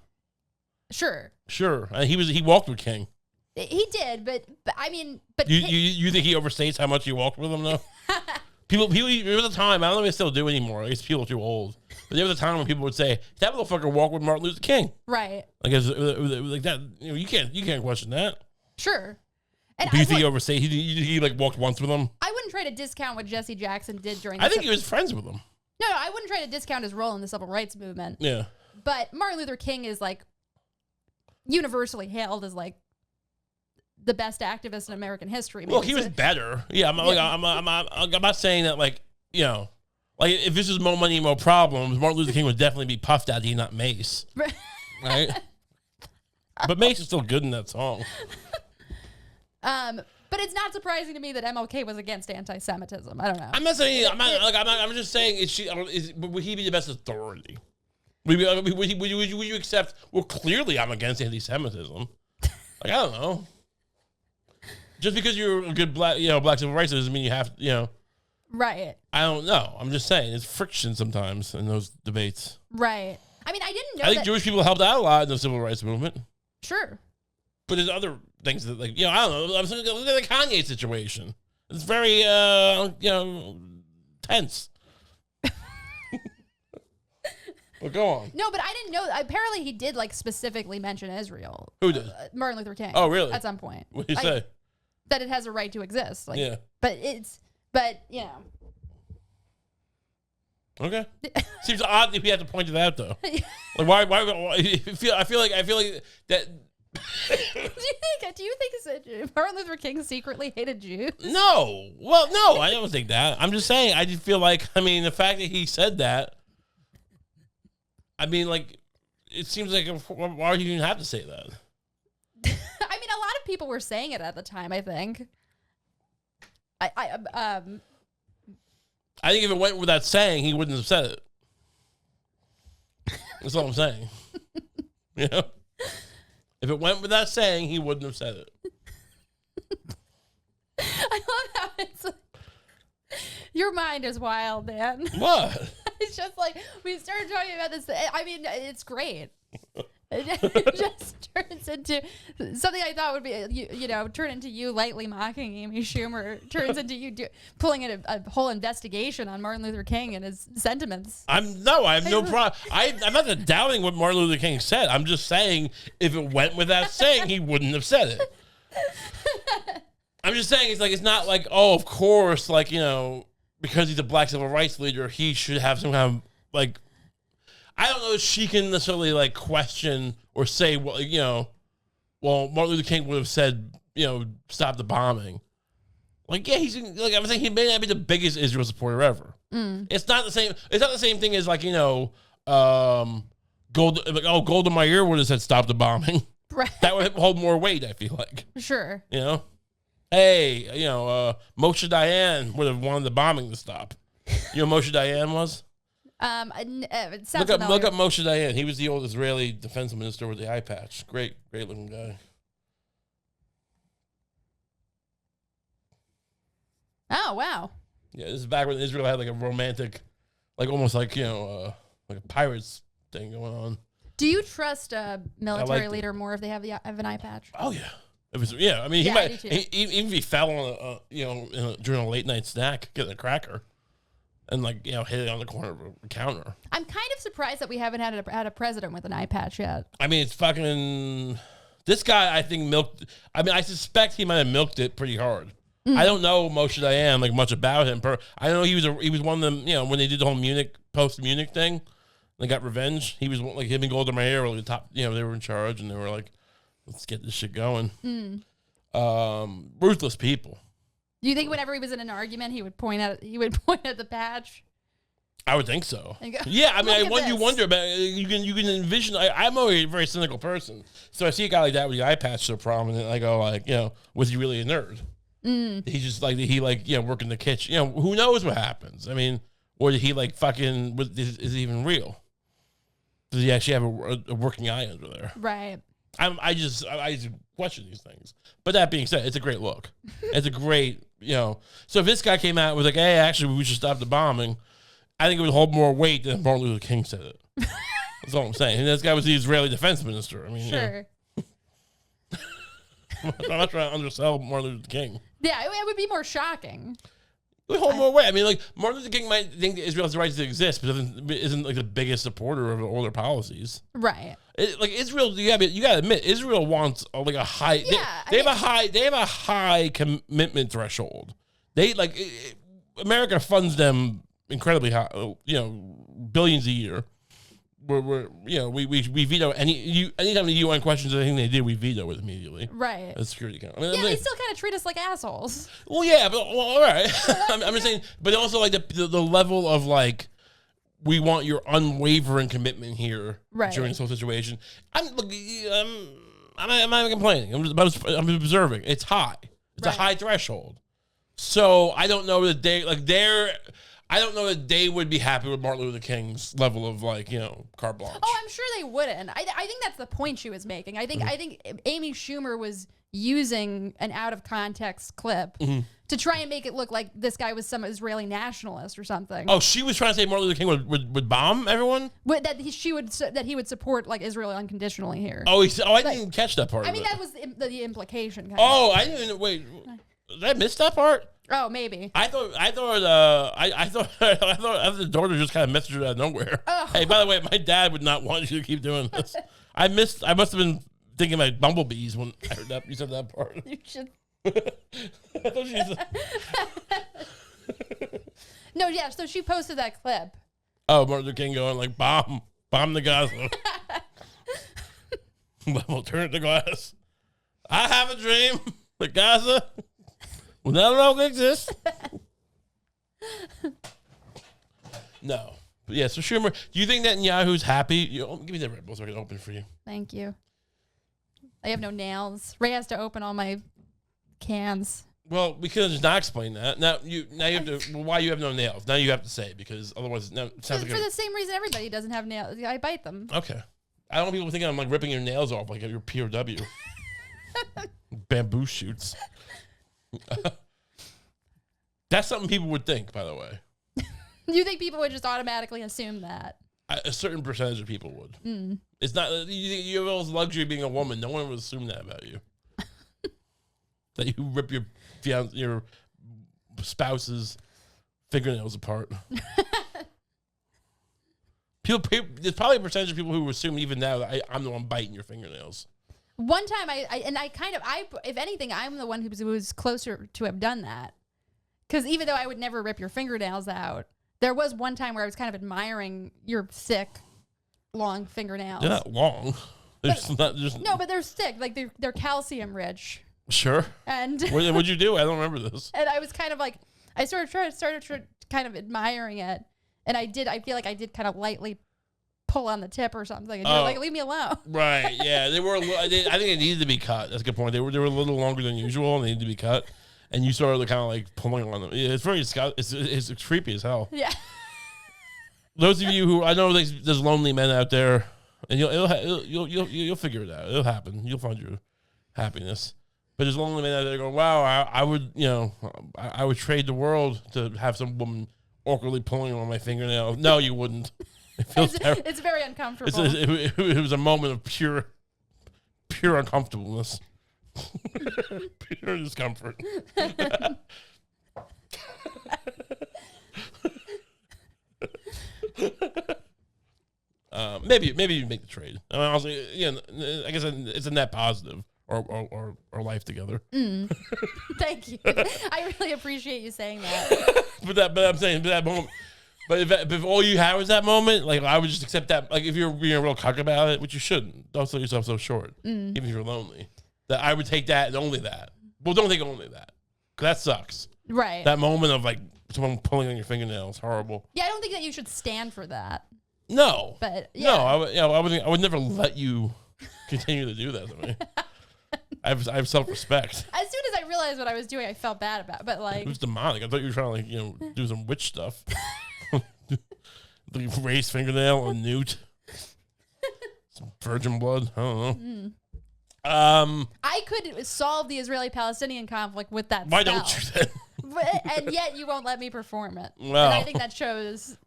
Sure. He walked with King. He did, but I mean, you think he overstates how much he walked with him though? People, there was a time, I don't know if they still do anymore. I guess people are too old. But there was a time when people would say, that motherfucker walked with Martin Luther King. Right. Like, it was like that. You can't question that. Sure. And Do you think he overstayed? He like walked once with him? I wouldn't try to discount what Jesse Jackson did during I think he was friends with him. No, I wouldn't try to discount his role in the civil rights movement. Yeah. But Martin Luther King is like universally hailed as like the best activist in American history. Well, he was better. Yeah, I'm not saying that, like, you know, like if this was More Money, More Problems, Martin Luther King would definitely be Puff Daddy, not Mace. Right? But Mace is still good in that song. But it's not surprising to me that MLK was against anti-Semitism. I don't know. I'm not saying. I'm just saying. Would he be the best authority? Would you accept? Well, clearly, I'm against anti-Semitism. Like, I don't know. Just because you're a good black civil rights doesn't mean you have, Right. I don't know. I'm just saying there's friction sometimes in those debates. Right. I mean, I didn't know. I think Jewish people helped out a lot in the civil rights movement. Sure. But there's other things that, like, I don't know. I'm saying, look at the Kanye situation. It's very, tense. Well, go on. No, but I didn't know. Apparently, he did like specifically mention Israel. Who did? Martin Luther King. Oh, really? At some point. What did he say? That it has a right to exist. Like, yeah. But Okay. Seems odd if we have to point to that though. Like why I feel like that. Do you think Martin Luther King secretly hated Jews? No. Well, no, I don't think that. I'm just saying. I just feel like, the fact that he said that. Like, it seems like why would you even have to say that? A lot of people were saying it at the time. I think. I think if it went without saying, he wouldn't have said it. That's all I'm saying. If it went without saying, he wouldn't have said it. I love how it's like, your mind is wild, man. What? It's just like we started talking about this. It's great. It just turns into something I thought would be, turn into you lightly mocking Amy Schumer. Turns into you pulling in a whole investigation on Martin Luther King and his sentiments. I have no problem. I'm not doubting what Martin Luther King said. I'm just saying if it went without saying, he wouldn't have said it. I'm just saying it's not like, oh, of course, like, because he's a black civil rights leader, he should have some kind of, like, I don't know if she can necessarily, like, question or say, well, Martin Luther King would have said, stop the bombing. Like, yeah, I'm saying he may not be the biggest Israel supporter ever. Mm. It's not the same thing as, like, Golda Meir would have said stop the bombing. Right. That would hold more weight, I feel like. Sure. Hey, Moshe Dayan would have wanted the bombing to stop. You know who Moshe Dayan was? It look up Moshe Dayan. He was the old Israeli defense minister with the eye patch. Great looking guy. Oh, wow. Yeah, this is back when Israel had like a romantic, like almost like, like a pirates thing going on. Do you trust a military leader more if they have an eye patch? Oh, yeah. He might, even if he fell on during a late night snack, getting a cracker. And hit it on the corner of a counter. I'm kind of surprised that we haven't had a president with an eye patch yet. It's fucking. This guy, I think, milked. I suspect he might have milked it pretty hard. Mm. I don't know Moshe Dayan much about him. I know he was one of them. When they did the whole post Munich thing, they got revenge. He was like him and Golda Meir were the top. They were in charge, and they were like, "Let's get this shit going." Mm. Ruthless people. Do you think whenever he was in an argument, he would point at the patch? I would think so. Go, yeah, you wonder about. You can envision. I'm a very cynical person, so I see a guy like that with the eye patch so prominent. I go like, was he really a nerd? Mm. He's just like work in the kitchen. Who knows what happens? Or did he fucking? Is it even real? Does he actually have a working eye under there? Right. I just question these things. But that being said, it's a great look. It's a great, So if this guy came out and was like, hey, actually, we should stop the bombing, I think it would hold more weight than Martin Luther King said it. That's all I'm saying. And this guy was the Israeli defense minister. Sure. I'm not trying to undersell Martin Luther King. Yeah, it would be more shocking. The whole more way. I mean, like Martin Luther King might think that Israel has the right to exist, but isn't like the biggest supporter of all their policies. Right. Like Israel, you gotta admit, Israel wants like a high. Yeah, they have a high commitment threshold. They like America funds them incredibly high. Billions a year. We veto anytime the UN questions anything they do, we veto it immediately. Right. As Security Council. They still kind of treat us like assholes. Well, yeah, but all right. I'm just saying, but also like the level of like we want your unwavering commitment here during this whole situation. I'm not even complaining. I'm observing. It's high. It's a high threshold. So I don't know that I don't know that they would be happy with Martin Luther King's level of carte blanche. Oh, I'm sure they wouldn't. I think that's the point she was making. I think Amy Schumer was using an out of context clip to try and make it look like this guy was some Israeli nationalist or something. Oh, she was trying to say Martin Luther King would bomb everyone? That he would support like Israel unconditionally here. I didn't even catch that part. I mean, that was the implication. I didn't even wait. Did I miss that part? Oh, maybe. I thought the daughter just kind of messaged her out of nowhere. Oh. Hey, by the way, my dad would not want you to keep doing this. I must have been thinking about bumblebees when I heard that you said that part. You should. I thought she said. No, yeah. So she posted that clip. Oh, Martin Luther King going like bomb the Gaza. We'll turn it to glass. I have a dream. The Gaza. Will no longer exist. No. But yeah, so Schumer, do you think Netanyahu's happy? Give me that Red Bull so I can open for you. Thank you. I have no nails. Ray has to open all my cans. Well, we could have just not explained that. Now you have to. Well, why you have no nails? Now you have to say it because otherwise, it sounds for the same reason everybody doesn't have nails. I bite them. Okay. I don't want people thinking I'm like ripping your nails off like your POW. Bamboo shoots. That's something people would think, by the way. You think people would just automatically assume that? A certain percentage of people would. It's not you have all this luxury of being a woman. No one would assume that about you. That you rip your spouse's fingernails apart. There's probably a percentage of people who assume even now that I'm the one biting your fingernails. One time, if anything, I'm the one who was closer to have done that. Because even though I would never rip your fingernails out, there was one time where I was kind of admiring your thick, long fingernails. They're not long. No, but they're thick. Like they're calcium rich. Sure. And what'd you do? I don't remember this. And I was kind of like, I started kind of admiring it, and I feel like I did kind of lightly pull on the tip or something, and you're like, leave me alone. Right? Yeah, they were. I think they needed to be cut. That's a good point. They were a little longer than usual, and they needed to be cut. And you started kind of like pulling on them. Yeah, it's very it's creepy as hell. Yeah. Those of you who I know there's lonely men out there, and you'll figure it out. It'll happen. You'll find your happiness. But there's lonely men out there going, wow, I would trade the world to have some woman awkwardly pulling on my fingernail. No, you wouldn't. It feels terrible. It's very uncomfortable. It was a moment of pure uncomfortableness. Pure discomfort. Maybe you make the trade. I mean, honestly, I guess it's a net positive. Or life together. Thank you. I really appreciate you saying that. but I'm saying that moment. But if all you had was that moment, like I would just accept that. Like if you're being a real cuck about it, which you shouldn't. Don't sell yourself so short, even if you're lonely. That I would take that and only that. Well, don't take only that, because that sucks. Right. That moment of like someone pulling on your fingernails, horrible. Yeah, I don't think that you should stand for that. No. But yeah. No, I would never let you continue to do that to me. I have self-respect. As soon as I realized what I was doing, I felt bad about it. But like, it was demonic. I thought you were trying to like do some witch stuff. Like raised fingernail, a newt, some virgin blood. I don't know. I could solve the Israeli-Palestinian conflict with that. Why spell. don't you then? And yet you won't let me perform it. Well, and I think that shows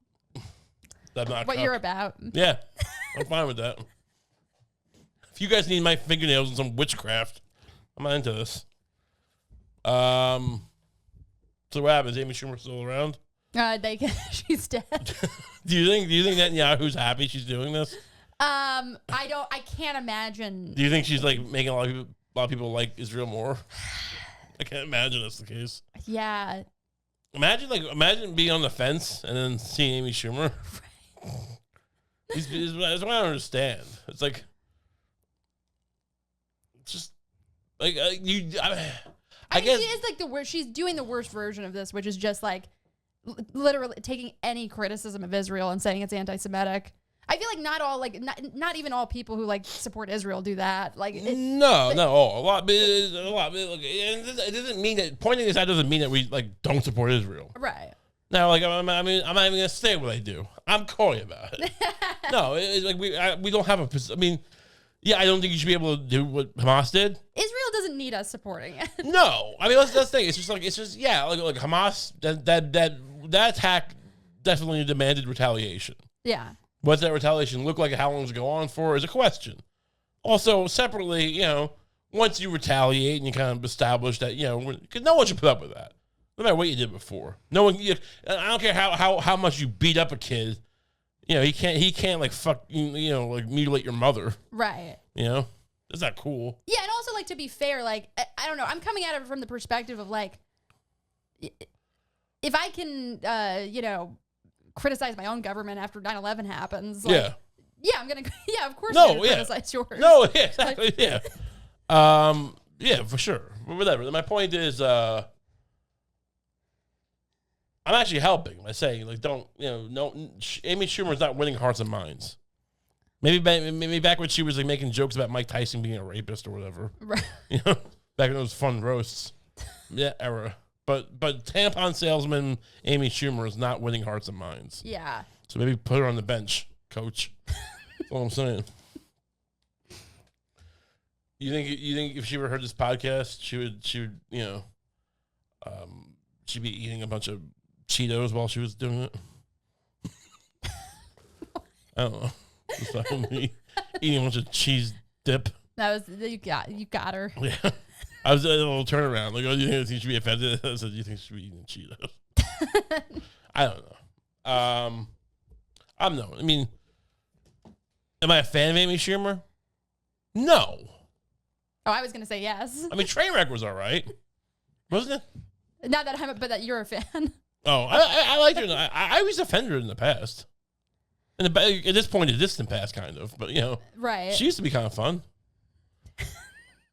what you're about. Yeah, I'm fine with that. If you guys need my fingernails and some witchcraft, I'm not into this. So what happens? Amy Schumer's still around? She's dead. Do you think Netanyahu's happy she's doing this? I can't imagine. Do you think she's like making a lot of people like Israel more? I can't imagine that's the case. Yeah. Imagine being on the fence and then seeing Amy Schumer. That's what I don't understand. It's like, it's just like you. I guess she is like the worst. She's doing the worst version of this, which is just like literally taking any criticism of Israel and saying it's anti-Semitic. I feel like not even all people who like support Israel do that. Like a lot. It doesn't mean that pointing this out doesn't mean that we like don't support Israel. Right. Now, like I'm not even gonna say what I do. I'm coy about it. No, it's like we don't have a. I mean, yeah, I don't think you should be able to do what Hamas did. Israel doesn't need us supporting it. No, I mean that's the thing. It's just like like Hamas that attack definitely demanded retaliation. Yeah. What's that retaliation look like? How long does it go on for? Is a question. Also, separately, once you retaliate and you kind of establish that, because no one should put up with that, no matter what you did before. No one. I don't care how much you beat up a kid. He can't like fuck like mutilate your mother. Right. That's not cool. Yeah, and also like to be fair, like I don't know, I'm coming at it from the perspective of like, if I can, criticize my own government after 9/11 happens. Like, I'm gonna. Yeah, of course. I'm gonna criticize yours. No, yeah, exactly. Yeah. Yeah, for sure. Whatever. My point is, I'm actually helping by saying, like, don't, no, Amy Schumer's not winning hearts and minds. Maybe back when she was like making jokes about Mike Tyson being a rapist or whatever. Right. Back in those fun roasts. Yeah, era. But tampon salesman Amy Schumer is not winning hearts and minds. Yeah. So maybe put her on the bench, coach. That's all I'm saying. You think if she ever heard this podcast, she would she'd be eating a bunch of Cheetos while she was doing it? I don't know. Just like eating a bunch of cheese dip. That was you got her. Yeah. I was a little turnaround. Like, oh, do you think she should be offended? I said, do you think she should be eating Cheetos? I don't know. I'm no. I mean, am I a fan of Amy Schumer? No. Oh, I was gonna say yes. I mean, Trainwreck was all right, wasn't it? Not that but that you're a fan. Oh, I liked her. I was offended her in the past. At this point, the distant past, kind of. But right. She used to be kind of fun.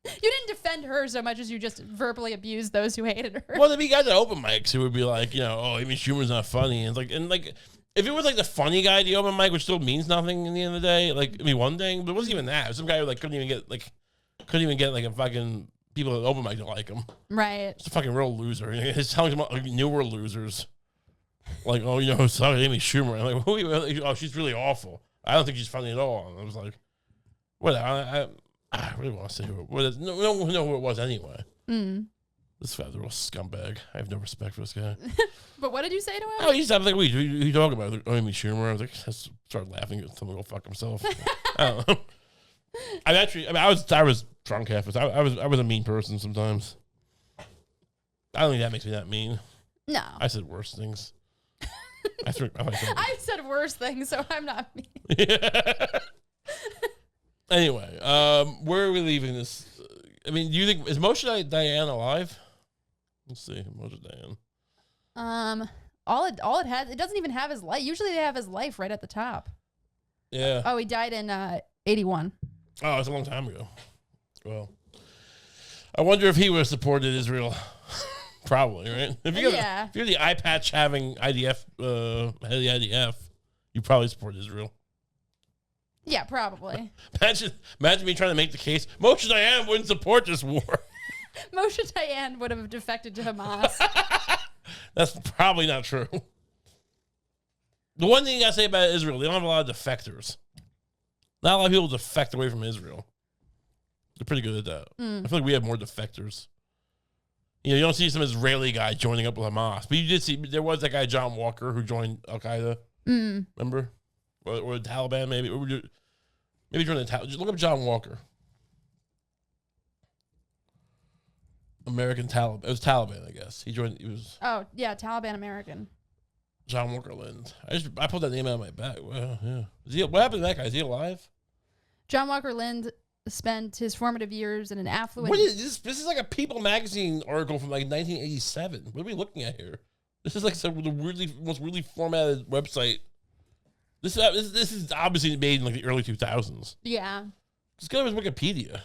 You didn't defend her so much as you just verbally abused those who hated her. Well, there'd be guys at open mics who would be like, oh, Amy Schumer's not funny, and if it was like the funny guy at the open mic, which still means nothing in the end of the day, like one thing, but it wasn't even that. It was some guy who like couldn't even get like a fucking people at open mic to like him. Right. It's a fucking real loser. He's telling them about like newer losers, like sorry, Amy Schumer. I'm like, who are you? Like, oh, she's really awful. I don't think she's funny at all. And I was like, what? I really want to say who it was. No one know who it was anyway. This guy's a real scumbag. I have no respect for this guy. But what did you say to him? Oh, I was like, who you talking about? Like, Amy Schumer. I was like, I started laughing at someone go fuck himself. I don't know. I was drunk half the time. I was a mean person sometimes. I don't think that makes me that mean. No. I said worse things. I've said worse things, so I'm not mean. Yeah. Anyway, where are we leaving this? I mean, do you think is Moshe Dayan alive? Let's see, Moshe Dayan. All it has, it doesn't even have his life. Usually they have his life right at the top. Yeah. Oh, he died in 81. Oh, it's a long time ago. Well, I wonder if he would have supported Israel. Probably, right? If you're the eye patch having IDF, head of the IDF, you probably support Israel. Yeah, probably. Imagine me trying to make the case. Moshe Dayan wouldn't support this war. Moshe Dayan would have defected to Hamas. That's probably not true. The one thing you gotta say about Israel, they don't have a lot of defectors. Not a lot of people defect away from Israel. They're pretty good at that. I feel like we have more defectors. You don't see some Israeli guy joining up with Hamas, but you did see there was that guy John Walker who joined Al Qaeda. Remember? Or the Taliban, maybe. Maybe join the Taliban. Just look up John Walker. American Taliban. It was Taliban, I guess. He joined. He was Oh yeah, Taliban American. John Walker Lindh. I pulled that name out of my back. Well, yeah. What happened to that guy? Is he alive? John Walker Lindh spent his formative years in an affluent. What is this? This is like a People magazine article from like 1987. What are we looking at here? This is like some of the most weirdly formatted website. This is obviously made in like the early 2000s. Yeah. Just go to his Wikipedia.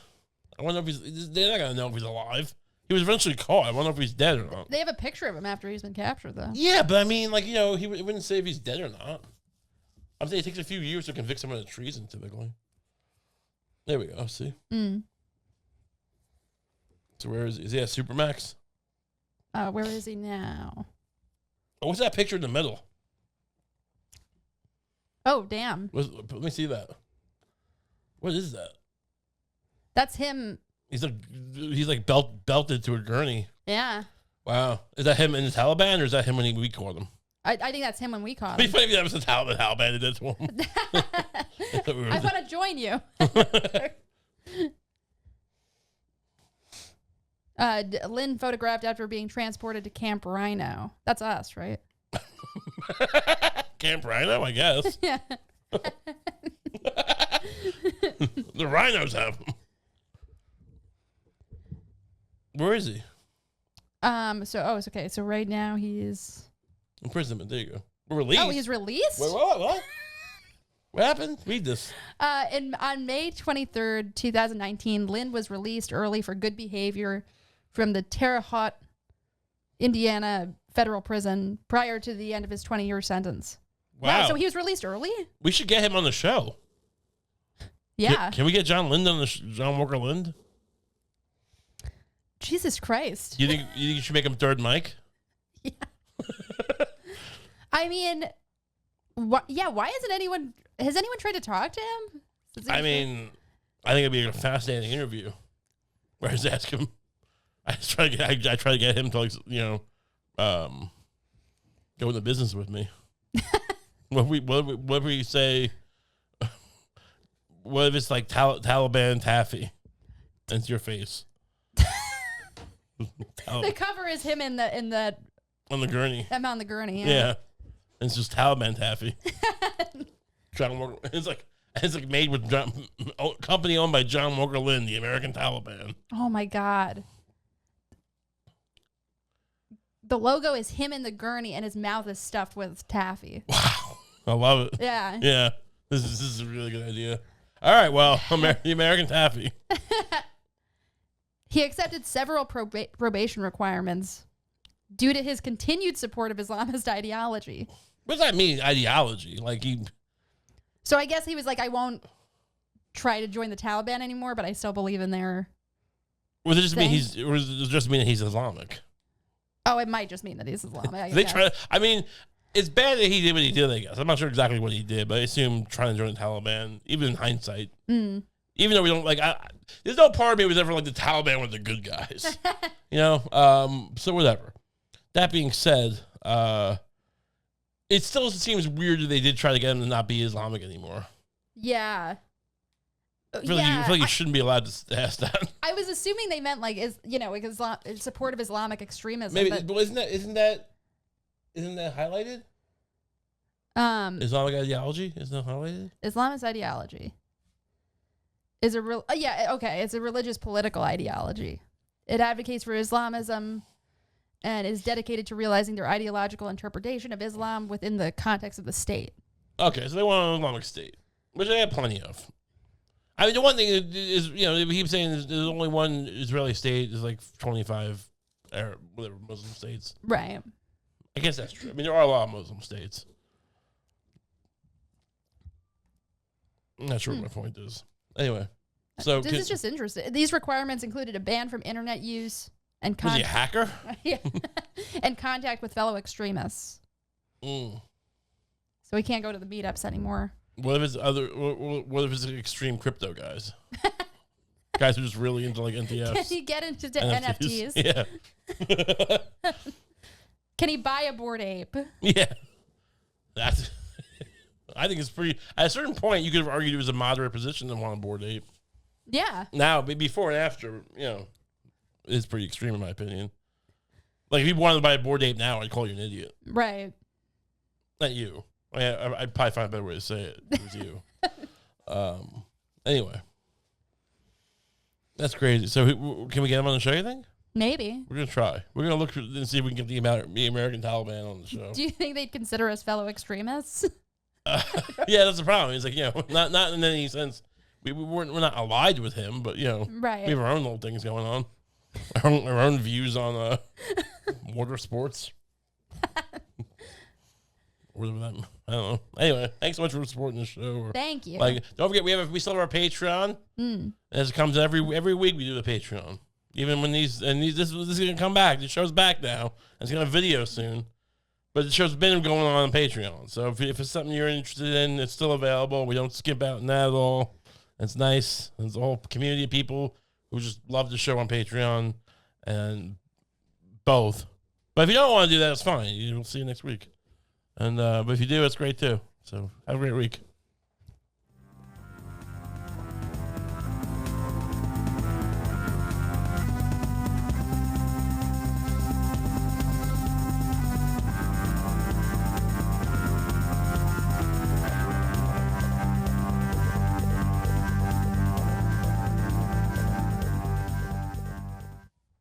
I wonder if they're not gonna know if he's alive. He was eventually caught. I wonder if he's dead or not. They have a picture of him after he's been captured, though. Yeah, but I mean, like, it wouldn't say if he's dead or not. I'm saying it takes a few years to convict someone of treason, typically. There we go. See. So where is he? Is he at Supermax? Where is he now? Oh, what's that picture in the middle? Oh, damn. Let me see that. What is that? That's him. He's like belted to a gurney. Yeah. Wow. Is that him in the Taliban, or is that him when we caught him? I think that's him when we caught It'd him. be funny if that was the Taliban did that to him. I want to join you. Lynn photographed after being transported to Camp Rhino. That's us, right? Camp Rhino, I guess. Yeah. The rhinos have him. Where is he? It's okay. So right now he's Imprisonment. There you go. We're released. Oh, he's released? Wait, what? What happened? Read this. On May 23rd, 2019, Lynn was released early for good behavior from the Terre Haute, Indiana federal prison prior to the end of his 20-year sentence. Wow. So he was released early? We should get him on the show. Yeah. Can we get John Lindh on the John Walker Lindh? Jesus Christ. You think you should make him third mic? Yeah. I mean, why hasn't anyone tried to talk to him? I think it'd be a fascinating interview. Where I just ask him. I try to get him to, like, go into business with me. What we say? What if it's like Taliban taffy? That's your face. The cover is him in the on the gurney. I'm on the gurney. Yeah. And it's just Taliban taffy. John Walker. It's like made with company owned by John Walker Lindh, the American Taliban. Oh my God. The logo is him in the gurney, and his mouth is stuffed with taffy. Wow, I love it. Yeah. Yeah. This is a really good idea. All right, well, the American taffy. He accepted several probation requirements due to his continued support of Islamist ideology. What does that mean, ideology? Like So I guess he was like, I won't try to join the Taliban anymore, but I still believe in their. Does it just thing. does it just mean that he's Islamic? Oh, it might just mean that he's Islamic. It's bad that he did what he did, I guess. I'm not sure exactly what he did, but I assume trying to join the Taliban, even in hindsight. Even though we don't there's no part of me was ever like the Taliban were the good guys. So whatever. That being said, it still seems weird that they did try to get him to not be Islamic anymore. Yeah. I feel like you shouldn't be allowed to ask that. I was assuming they meant support of Islamic extremism. Maybe, but isn't that highlighted? Islamic ideology isn't that highlighted? Islamist ideology is it's a religious political ideology. It advocates for Islamism and is dedicated to realizing their ideological interpretation of Islam within the context of the state. Okay, so they want an Islamic state, which they have plenty of. I mean, the one thing is, he keeps saying there's only one Israeli state. There's like 25 Arab, whatever, Muslim states. Right. I guess that's true. I mean, there are a lot of Muslim states. I'm not sure what my point is. Anyway, so this is just interesting. These requirements included a ban from internet use and was he a hacker? Yeah, and contact with fellow extremists. So he can't go to the meetups anymore. What if it's extreme crypto guys? Guys who are just really into like NFTs. Can he get into NFTs? Yeah. Can he buy a Bored Ape? Yeah. I think it's pretty. At a certain point, you could have argued it was a moderate position to want a Bored Ape. Yeah. Now, before and after, is pretty extreme in my opinion. Like if you wanted to buy a Bored Ape now, I'd call you an idiot. Right. Not you. I'd probably find a better way to say it. It was you. Anyway, that's crazy. So can we get him on the show? You think? Maybe. We're gonna try. We're gonna look and see if we can get the American Taliban on the show. Do you think they'd consider us fellow extremists? Yeah, that's the problem. He's like, not in any sense. We're not allied with him, but right. we have our own little things going on. Our own views on water sports. I don't know. Anyway, thanks so much for supporting the show. Thank you. Like, don't forget we still have our Patreon. As it comes every week, we do the Patreon. Even when this is gonna come back. The show's back now. It's gonna have video soon. But the show's been going on Patreon. So if it's something you're interested in, it's still available. We don't skip out on that at all. It's nice. There's a whole community of people who just love the show on Patreon and both. But if you don't want to do that, it's fine. We'll see you next week. And but if you do, it's great too. So have a great week.